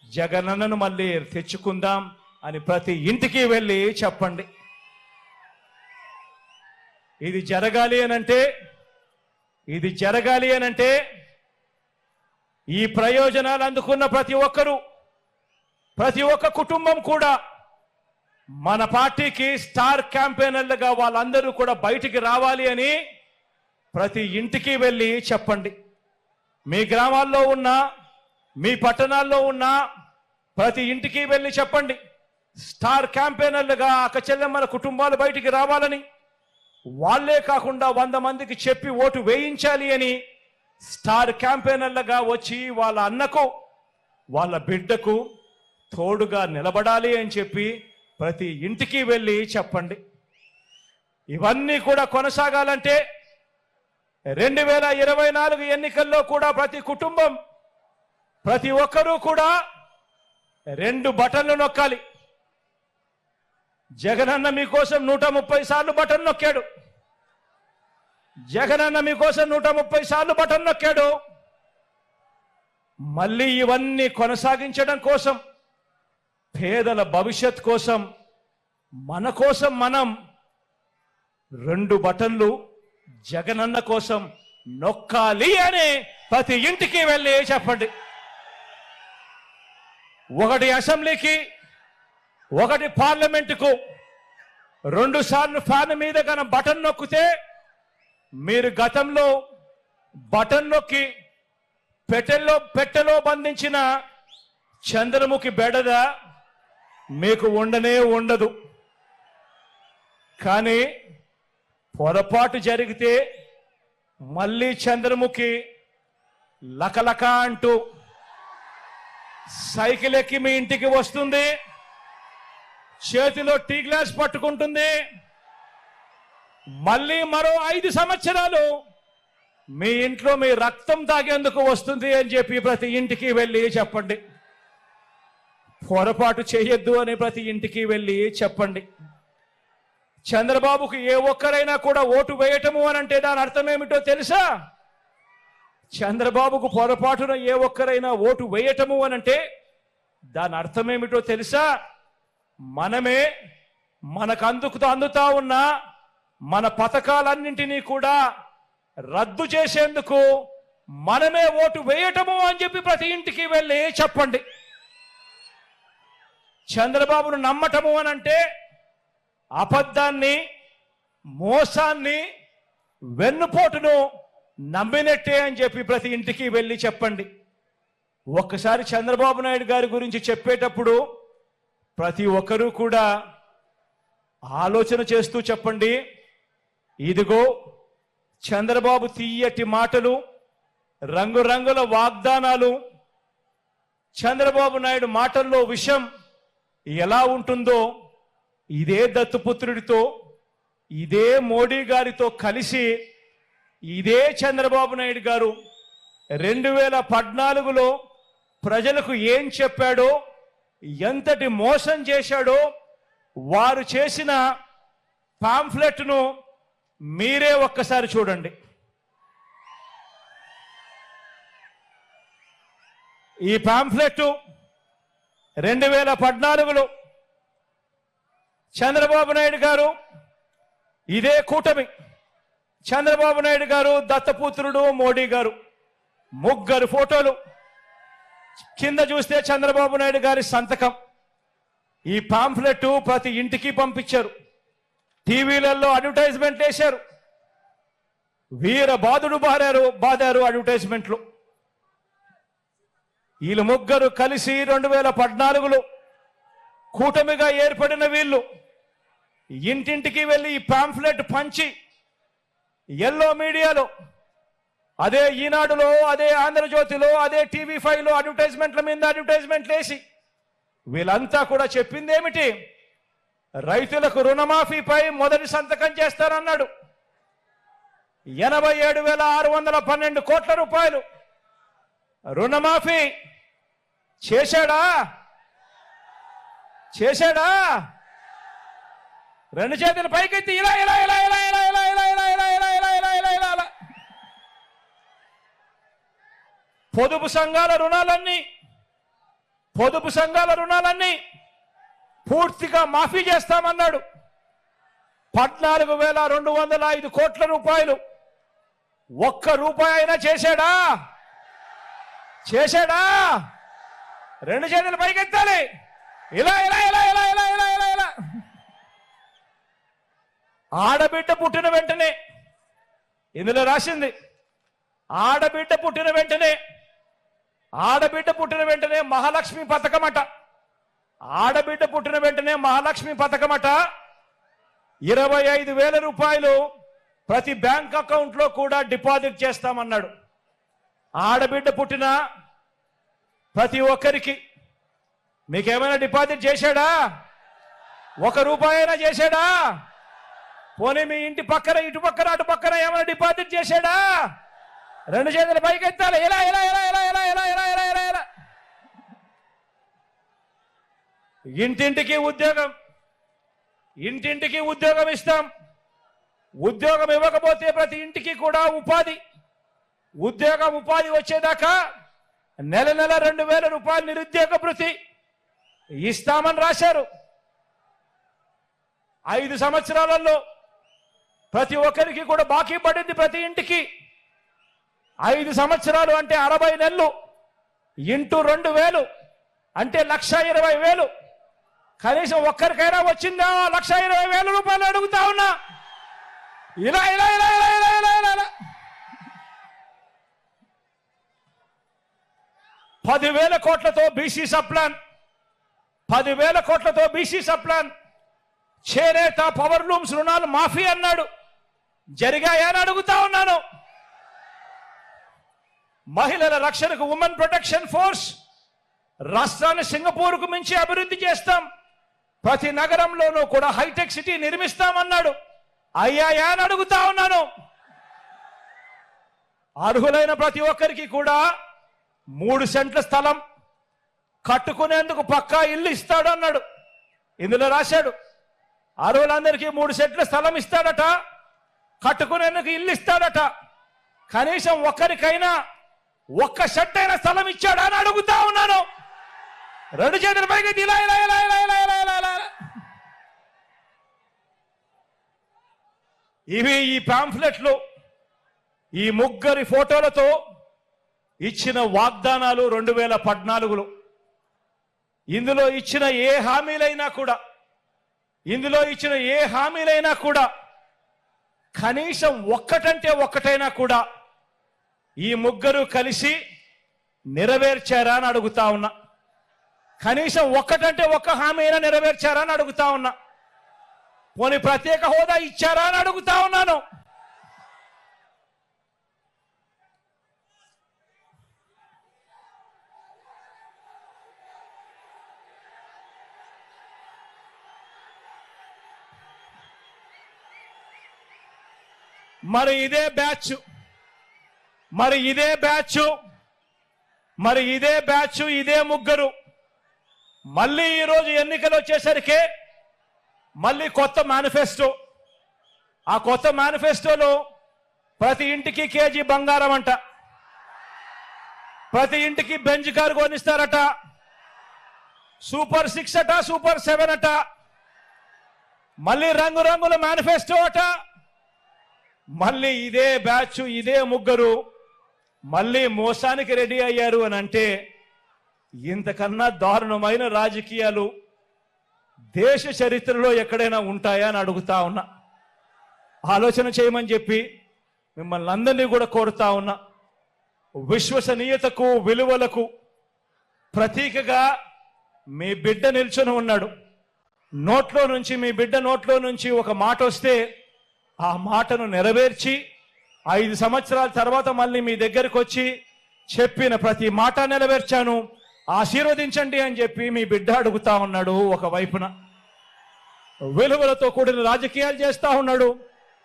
A: జగనన్నను మళ్ళీ తెచ్చుకుందాం అని ప్రతి ఇంటికి వెళ్ళి చెప్పండి. ఇది జరగాలి అనంటే ఇది జరగాలి అనంటే ఈ ప్రయోజనాలు అందుకున్న ప్రతి ఒక్కరూ, ప్రతి ఒక్క కుటుంబం కూడా మన పార్టీకి స్టార్ క్యాంపెయినర్లుగా వాళ్ళందరూ కూడా బయటికి రావాలి అని ప్రతి ఇంటికి వెళ్ళి చెప్పండి. మీ గ్రామాల్లో ఉన్న, మీ పట్టణాల్లో ఉన్న ప్రతి ఇంటికి వెళ్ళి చెప్పండి. స్టార్ క్యాంపెయినర్లుగా అక్క చెల్లెమ్మల కుటుంబాలు బయటికి రావాలని, వాళ్ళే కాకుండా 100 మందికి చెప్పి ఓటు వేయించాలి అని స్టార్ క్యాంపెయినర్లుగా వచ్చి వాళ్ళ అన్నకు, వాళ్ళ బిడ్డకు తోడుగా నిలబడాలి అని చెప్పి ప్రతి ఇంటికి వెళ్ళి చెప్పండి. ఇవన్నీ కూడా కొనసాగాలంటే 2024 ఎన్నికల్లో కూడా ప్రతి కుటుంబం, ప్రతి ఒక్కరూ కూడా 2 బటన్లు నొక్కాలి. జగనన్న మీకోసం 130 సార్లు బటన్ నొక్కాడు. జగనన్న మీకోసం 130 సార్లు బటన్ నొక్కాడు. మళ్ళీ ఇవన్నీ కొనసాగించడం కోసం, పేదల భవిష్యత్ కోసం, మన కోసం మనం 2 బటన్లు జగనన్న కోసం నొక్కాలి అని ప్రతి ఇంటికి వెళ్ళి చెప్పండి. ఒకటి అసెంబ్లీకి, ఒకటి పార్లమెంటుకు 2 సార్లు ఫ్యాన్ మీద కన బటన్ నొక్కితే మీరు గతంలో బటన్ నొక్కి పెట్టెలో బంధించిన చంద్రముఖి బెడద మీకు ఉండనే ఉండదు. కానీ పొరపాటు జరిగితే మళ్ళీ చంద్రముఖి లకలక అంటూ సైకిల్ ఎక్కి మీ ఇంటికి వస్తుంది, చేతిలో టీ గ్లాస్ పట్టుకుంటుంది. మళ్ళీ మరో 5 సంవత్సరాలు మీ ఇంట్లో మీ రక్తం తాగేందుకు వస్తుంది అని చెప్పి ప్రతి ఇంటికి వెళ్ళి చెప్పండి. పొరపాటు చేయొద్దు అని ప్రతి ఇంటికి వెళ్ళి చెప్పండి. చంద్రబాబుకు ఏ ఒక్కరైనా కూడా ఓటు వేయటము అని అంటే దాని అర్థం ఏమిటో తెలుసా? చంద్రబాబుకు పొరపాటున ఏ ఒక్కరైనా ఓటు వేయటము అని అంటే దాని అర్థం ఏమిటో తెలుసా? మనమే మనకు అందుతా ఉన్న మన పథకాలన్నింటినీ కూడా రద్దు చేసేందుకు మనమే ఓటు వేయటము అని చెప్పి ప్రతి ఇంటికి వెళ్ళి చెప్పండి. చంద్రబాబును నమ్మటము అని అంటే అబద్ధాన్ని, మోసాన్ని, వెన్నుపోటును నమ్మినట్టే అని చెప్పి ప్రతి ఇంటికి వెళ్ళి చెప్పండి. ఒక్కసారి చంద్రబాబు నాయుడు గారి గురించి చెప్పేటప్పుడు ప్రతి ఒక్కరూ కూడా ఆలోచన చేస్తూ చెప్పండి. ఇదిగో చంద్రబాబు తీయటి మాటలు, రంగురంగుల వాగ్దానాలు, చంద్రబాబు నాయుడు మాటల్లో విషయం ఎలా ఉంటుందో ఇదే దత్తుపుత్రుడితో, ఇదే మోడీ గారితో కలిసి ఇదే చంద్రబాబు నాయుడు గారు 2014లో ప్రజలకు ఏం చెప్పాడో, ఎంతటి మోసం చేశాడో వారు చేసిన పాంఫ్లెట్ను మీరే ఒక్కసారి చూడండి. ఈ పాంఫ్లెట్ 2014లో చంద్రబాబు నాయుడు గారు, ఇదే కూటమి, చంద్రబాబు నాయుడు గారు, దత్తపుత్రుడు మోడీ గారు, ముగ్గురు ఫోటోలు, కింద చూస్తే చంద్రబాబు నాయుడు గారి సంతకం. ఈ పాంఫ్లెట్ ప్రతి ఇంటికి పంపించారు. టీవీలలో అడ్వర్టైజ్మెంట్ వేశారు. వీర బాధుడు బాదారు అడ్వర్టైజ్మెంట్లు. వీళ్ళు ముగ్గురు కలిసి 2014లో కూటమిగా ఏర్పడిన వీళ్ళు ఇంటింటికి వెళ్ళి ఈ పాంఫ్లెట్ పంచి ఎల్లో మీడియాలో, అదే ఈనాడులో, అదే ఆంధ్రజ్యోతిలో, అదే TV5లో అడ్వర్టైజ్మెంట్ల మీద అడ్వర్టైజ్మెంట్లు వేసి వీళ్ళంతా కూడా చెప్పింది ఏమిటి? రైతులకు రుణమాఫీపై మొదటి సంతకం చేస్తారన్నాడు. 87,612 కోట్ల రూపాయలు రుణమాఫీ చేశాడా? రెండు చేతులు పైకెత్తి ఇలా ఇలా ఇలా ఇలా ఇలా ఇలా ఇలా ఇలా ఇలా ఇలా ఇలా ఇలా ఇలా ఇలా ఇలా. పొదుపు సంఘాల రుణాలన్నీ పూర్తిగా మాఫీ చేస్తామన్నాడు. 14,205 కోట్ల రూపాయలు ఒక్క రూపాయి అయినా చేశాడా? చేశాడా? రెండు చేతులు పైకెత్తాలి. ఇలా ఇలా ఇలా ఇలా ఇలా ఇలా ఇలా ఇలా. ఆడబిడ్డ పుట్టిన వెంటనే, ఇందులో రాసింది ఆడబిడ్డ పుట్టిన వెంటనే మహాలక్ష్మి పథకమట. ఆడబిడ్డ పుట్టిన వెంటనే మహాలక్ష్మి పథకమట. 25,000 రూపాయలు ప్రతి బ్యాంక్ అకౌంట్లో కూడా డిపాజిట్ చేస్తామన్నాడు. ఆడబిడ్డ పుట్టిన ప్రతి ఒక్కరికి మీకేమైనా డిపాజిట్ చేశాడా? 1 రూపాయి అయినా చేశాడా? పోనీ మీ ఇంటి పక్కన, ఇటు పక్కన, అటు పక్కన ఏమైనా డిపాజిట్ చేశాడా? రెండు చేతులు పైకెత్తాలి. ఇలా ఇలా ఇలా ఇలా ఇలా ఇలా ఇలా ఇలా ఇలా ఇలా. ఇంటింటికి ఉద్యోగం, ఇంటింటికి ఉద్యోగం ఇస్తాం. ఉద్యోగం ఇవ్వకపోతే ప్రతి ఇంటికి కూడా ఉపాధి వచ్చేదాకా నెల 2,000 రూపాయలు నిరుద్యోగ భృతి ఇస్తామని రాశారు. 5 సంవత్సరాలలో ప్రతి ఒక్కరికి కూడా బాకీ పడింది. ప్రతి ఇంటికి 5 సంవత్సరాలు అంటే 60 నెలలు ఇంటూ 2,000 అంటే 1,20,000. కనీసం ఒక్కరికైనా వచ్చిందా? 1,20,000 రూపాయలు అడుగుతా ఉన్నా. ఇలా ఇలా ఇలా ఇలా ఇలా ఇలా ఇలా 10,000 కోట్లతో బీసీ సప్లాన్, 10,000 కోట్లతో బీసీ సప్లాన్. చేనేత పవర్ లూమ్స్ రుణాలు మాఫీ అన్నాడు. జరిగాయని అడుగుతా ఉన్నాను. మహిళల రక్షణకు ఉమెన్ ప్రొటెక్షన్ ఫోర్స్, రాష్ట్రాన్ని సింగపూర్కు మించి అభివృద్ధి చేస్తాం. ప్రతి నగరంలోనూ కూడా హైటెక్ సిటీ నిర్మిస్తామన్నాడు. అయ్యాయా అని అడుగుతా ఉన్నాను. అర్హులైన ప్రతి ఒక్కరికి కూడా 3 సెంట్ల స్థలం కట్టుకునేందుకు పక్కా ఇల్లు ఇస్తాడు అన్నాడు. ఇందులో రాశాడు అర్హులందరికీ 3 సెంట్ల స్థలం ఇస్తాడట, కట్టుకునేందుకు ఇల్లు ఇస్తాడట. కనీసం ఒక్కరికైనా 1 సెంట్ అయిన స్థలం ఇచ్చాడా అని అడుగుతా ఉన్నాను. రెండు చేతుల పైకి ఇలా ఇలా ఇలా ఇలా ఇలా ఇలా ఇలా ఇలా. ఇవి ఈ పాంఫ్లెట్లు, ఈ ముగ్గురి ఫోటోలతో ఇచ్చిన వాగ్దానాలు 2014లో. ఇందులో ఇచ్చిన ఏ హామీలైనా కూడా కనీసం ఒక్కటంటే ఒక్కటైనా కూడా ఈ ముగ్గురు కలిసి నెరవేర్చారా అని అడుగుతా ఉన్నా. కనీసం ఒక్కటంటే ఒక్క హామీ అయినా నెరవేర్చారా అని అడుగుతా ఉన్నా. పోనీ ప్రత్యేక హోదా ఇచ్చారా అని అడుగుతా ఉన్నాను. మరి ఇదే బ్యాచ్ ఇదే ముగ్గురు మళ్ళీ ఈరోజు ఎన్నికలు వచ్చేసరికి మళ్ళీ కొత్త మేనిఫెస్టో. ఆ కొత్త మేనిఫెస్టోలో ప్రతి ఇంటికి కేజీ బంగారం అంట, ప్రతి ఇంటికి బెంజ్ కారు కొనిస్తారట, సూపర్ 6 అట, సూపర్ 7 అట, మళ్ళీ రంగురంగుల మేనిఫెస్టో అట. మళ్ళీ ఇదే బ్యాచ్ ఇదే ముగ్గురు మళ్ళీ మోసానికి రెడీ అయ్యారు అని అంటే ఇంతకన్నా దారుణమైన రాజకీయాలు దేశ చరిత్రలో ఎక్కడైనా ఉంటాయా అని అడుగుతా ఉన్నా. ఆలోచన చేయమని చెప్పి మిమ్మల్ని అందరినీ కూడా కోరుతా ఉన్నా. విశ్వసనీయతకు విలువలకు ప్రతీకగా మీ బిడ్డ నిల్చొని ఉన్నాడు. మీ బిడ్డ నోట్లో నుంచి ఒక మాట వస్తే ఆ మాటను నెరవేర్చి 5 సంవత్సరాల తర్వాత మళ్ళీ మీ దగ్గరకు వచ్చి చెప్పిన ప్రతి మాట నెరవేర్చాను, ఆశీర్వదించండి అని చెప్పి మీ బిడ్డ అడుగుతా ఉన్నాడు. ఒకవైపున విలువలతో కూడిన రాజకీయాలు చేస్తా ఉన్నాడు,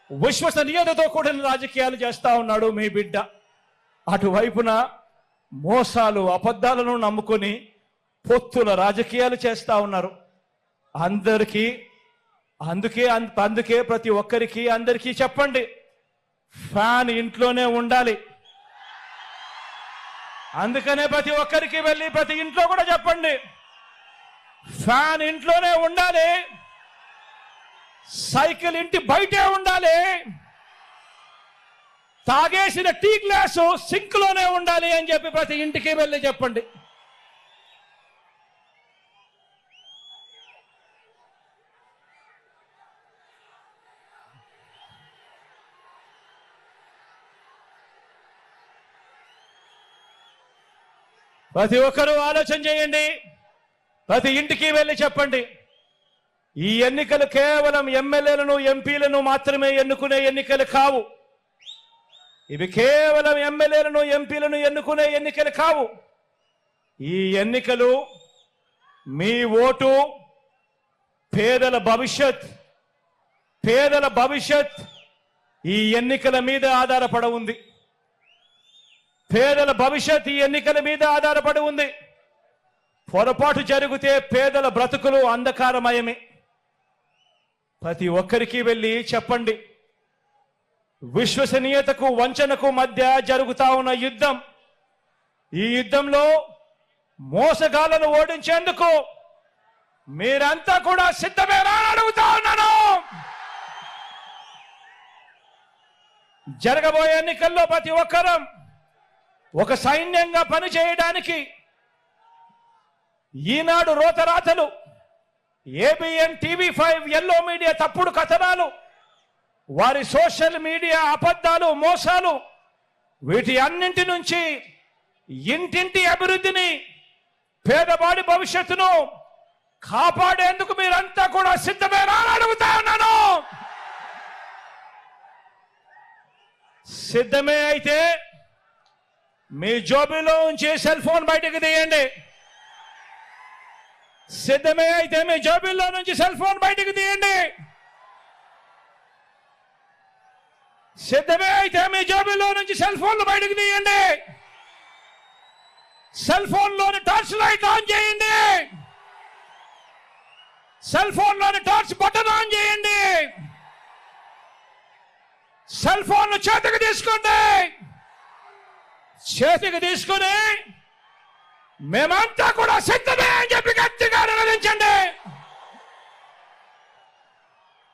A: విశ్వసనీయతతో కూడిన రాజకీయాలు చేస్తా ఉన్నాడు మీ బిడ్డ. అటువైపున మోసాలు అబద్ధాలను నమ్ముకొని పొత్తుల రాజకీయాలు చేస్తా ఉన్నారు. అందుకే ప్రతి ఒక్కరికి అందరికీ చెప్పండి, ఫ్యాన్ ఇంట్లోనే ఉండాలి. అందుకనే ప్రతి ఒక్కరికి వెళ్ళి ప్రతి ఇంట్లో కూడా చెప్పండి, ఫ్యాన్ ఇంట్లోనే ఉండాలి, సైకిల్ ఇంటి బయటే ఉండాలి, తాగేసిన టీ గ్లాసు సింక్ లోనే ఉండాలి అని చెప్పి ప్రతి ఇంటికి వెళ్ళి చెప్పండి. ప్రతి ఒక్కరూ ఆలోచన చేయండి, ప్రతి ఇంటికి వెళ్ళి చెప్పండి. ఈ ఎన్నికలు కేవలం ఎమ్మెల్యేలను ఎంపీలను మాత్రమే ఎన్నుకునే ఎన్నికలు కావు. ఇవి కేవలం ఎమ్మెల్యేలను ఎంపీలను ఎన్నుకునే ఎన్నికలు కావు. ఈ ఎన్నికలు మీ ఓటు పేదల భవిష్యత్ ఈ ఎన్నికల మీద ఆధారపడి ఉంది. పేదల భవిష్యత్ ఈ ఎన్నికల మీద ఆధారపడి ఉంది. పొరపాటు జరిగితే పేదల బ్రతుకులు అంధకారమయమే. ప్రతి ఒక్కరికి వెళ్ళి చెప్పండి. విశ్వసనీయతకు వంచనకు మధ్య జరుగుతా ఉన్న యుద్ధం. ఈ యుద్ధంలో మోసగాళ్లను ఓడించేందుకు మీరంతా కూడా సిద్ధమేనా అని అడుగుతా ఉన్నాను. జరగబోయే ఎన్నికల్లో ప్రతి ఒక్కరం ఒక సైన్యంగా పనిచేయడానికి ఈనాడు రోతరాతలు, ఏబిఎన్, టీవీ5, ఎల్లో మీడియా తప్పుడు కథనాలు, వారి సోషల్ మీడియా అబద్ధాలు, మోసాలు, వీటి అన్నింటి నుంచి ఇంటింటి అభివృద్ధిని, పేదవాడి భవిష్యత్తును కాపాడేందుకు మీరంతా కూడా సిద్ధమేనా అని అడుగుతా ఉన్నాను. సిద్ధమే అయితే మీ జోబీలో ఉంచి సెల్ ఫోన్ బయటకు తీయండి. సిద్ధమే అయితే మీ జోబీలో నుంచి సెల్ ఫోన్ బయటకు తీయండి. సిద్ధమే అయితే మీ జోబీలో నుంచి సెల్ ఫోన్లు బయటకు తీయండి. సెల్ ఫోన్లోని టార్చ్ లైట్ ఆన్ చేయండి. సెల్ ఫోన్లోని టార్చ్ బటన్ ఆన్ చేయండి. సెల్ ఫోన్లు చేతికి తీసుకోండి. చేతికి తీసుకుని మేమంతా కూడా సిద్ధమే అని చెప్పి గట్టిగా నిలదించండి.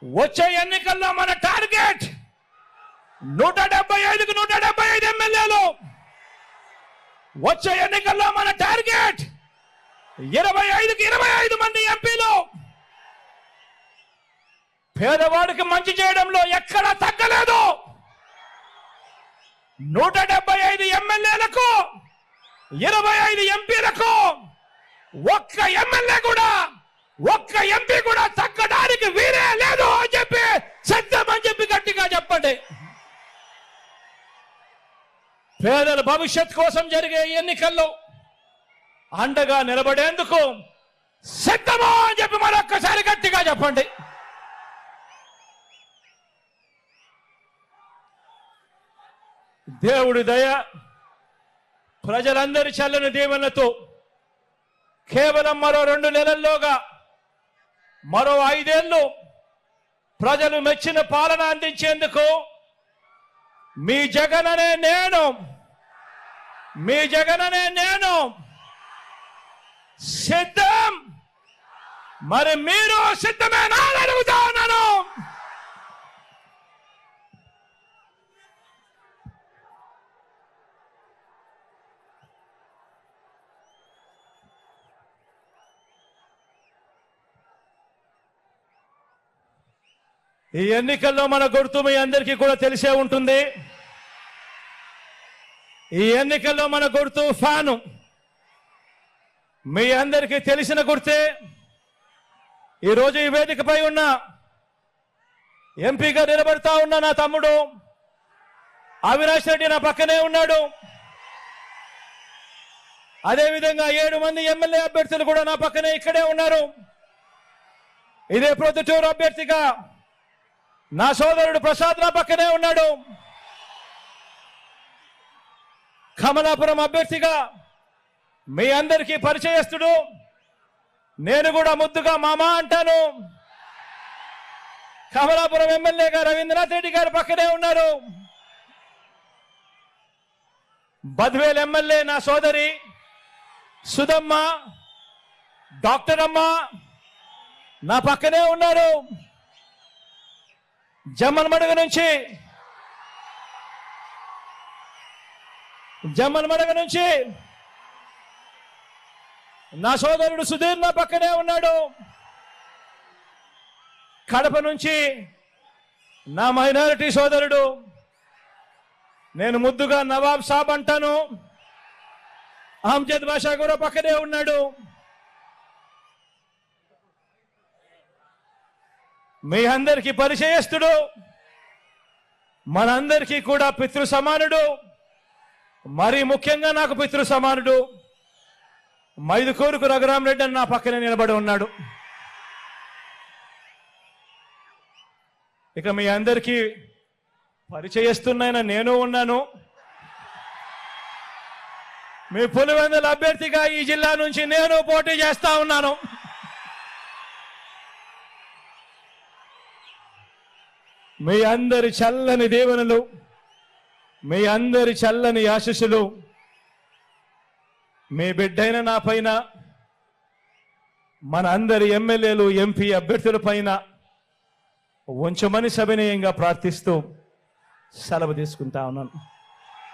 A: వచ్చే ఎన్నికల్లో మన టార్గెట్ 175కు 175 ఎమ్మెల్యేలు. వచ్చే ఎన్నికల్లో మన టార్గెట్ 25కి 25 మంది ఎంపీలు. పేదవాడికి మంచి చేయడంలో ఎక్కడా తగ్గలేదు. 175 ఎమ్మెల్యేలకు 25 ఎంపీలకు ఒక్క ఎమ్మెల్యే కూడా, ఒక్క ఎంపీ కూడా తగ్గడానికి వీరే లేదు అని చెప్పి సిద్ధమని చెప్పి గట్టిగా చెప్పండి. పేదల భవిష్యత్ కోసం జరిగే ఎన్నికల్లో అండగా నిలబడేందుకు సిద్ధమా అని చెప్పి మరొక్కసారి గట్టిగా చెప్పండి. దేవుడి దయ, ప్రజలందరి చల్లని దీవెనలతో కేవలం మరో 2 నెలల్లోగా, మరో 5 ఏళ్ళు ప్రజలు మెచ్చిన పాలన అందించేందుకు మీ జగననే నేను సిద్ధం. మరి మీరు సిద్ధమేనా అని అడుగుతా ఉన్నాను. ఈ ఎన్నికల్లో మన గుర్తు మీ అందరికీ కూడా తెలిసే ఉంటుంది. ఈ ఎన్నికల్లో మన గుర్తు ఫ్యాను. మీ అందరికీ తెలిసిన గుర్తే. ఈరోజు ఈ వేదికపై ఉన్న ఎంపీగా నిలబడతా ఉన్న నా తమ్ముడు అవినాష్ రెడ్డి నా పక్కనే ఉన్నాడు. అదేవిధంగా 7 మంది ఎమ్మెల్యే అభ్యర్థులు కూడా నా పక్కనే ఇక్కడే ఉన్నారు. ఇదే ప్రొద్దుటూరు అభ్యర్థిగా నా సోదరుడు ప్రసాద్ నా పక్కనే ఉన్నాడు. కమలాపురం అభ్యర్థిగా మీ అందరికీ పరిచయస్తుడు, నేను కూడా ముద్దుగా మామ అంటాను. కమలాపురం ఎమ్మెల్యేగా రవీంద్రనాథ్ రెడ్డి గారు పక్కనే ఉన్నారు. బద్వేల్ ఎమ్మెల్యే నా సోదరి సుధమ్మ, డాక్టర్ అమ్మ నా పక్కనే ఉన్నారు. జమ్మన్మడుగు నుంచి జమ్మలమడగ నుంచి నా సోదరుడు సుధీర్ నా పక్కనే ఉన్నాడు. కడప నుంచి నా మైనారిటీ సోదరుడు, నేను ముద్దుగా నవాబ్ సాబ్ అంటాను, అహ్మద్ బాషా కూడా పక్కనే ఉన్నాడు. మీ అందరికీ పరిచయస్తుడు, మనందరికీ కూడా పితృ సమానుడు, మరీ ముఖ్యంగా నాకు పితృ సమానుడు మైదుకూరుకు రఘురామరెడ్డి అని నా పక్కనే నిలబడి ఉన్నాడు. ఇక మీ అందరికీ పరిచయస్తున్న నేను ఉన్నాను. మీ పులివెందుల అభ్యర్థిగా ఈ జిల్లా నుంచి నేను పోటీ చేస్తా ఉన్నాను. మీ అందరి చల్లని దీవెనలు, మీ అందరి చల్లని ఆశీస్సులు మీ బిడ్డైన నా పైన, మన అందరి ఎమ్మెల్యేలు ఎంపీ అభ్యర్థుల పైన ఉంచమని సవినయంగా ప్రార్థిస్తూ సెలవు తీసుకుంటా ఉన్నాను.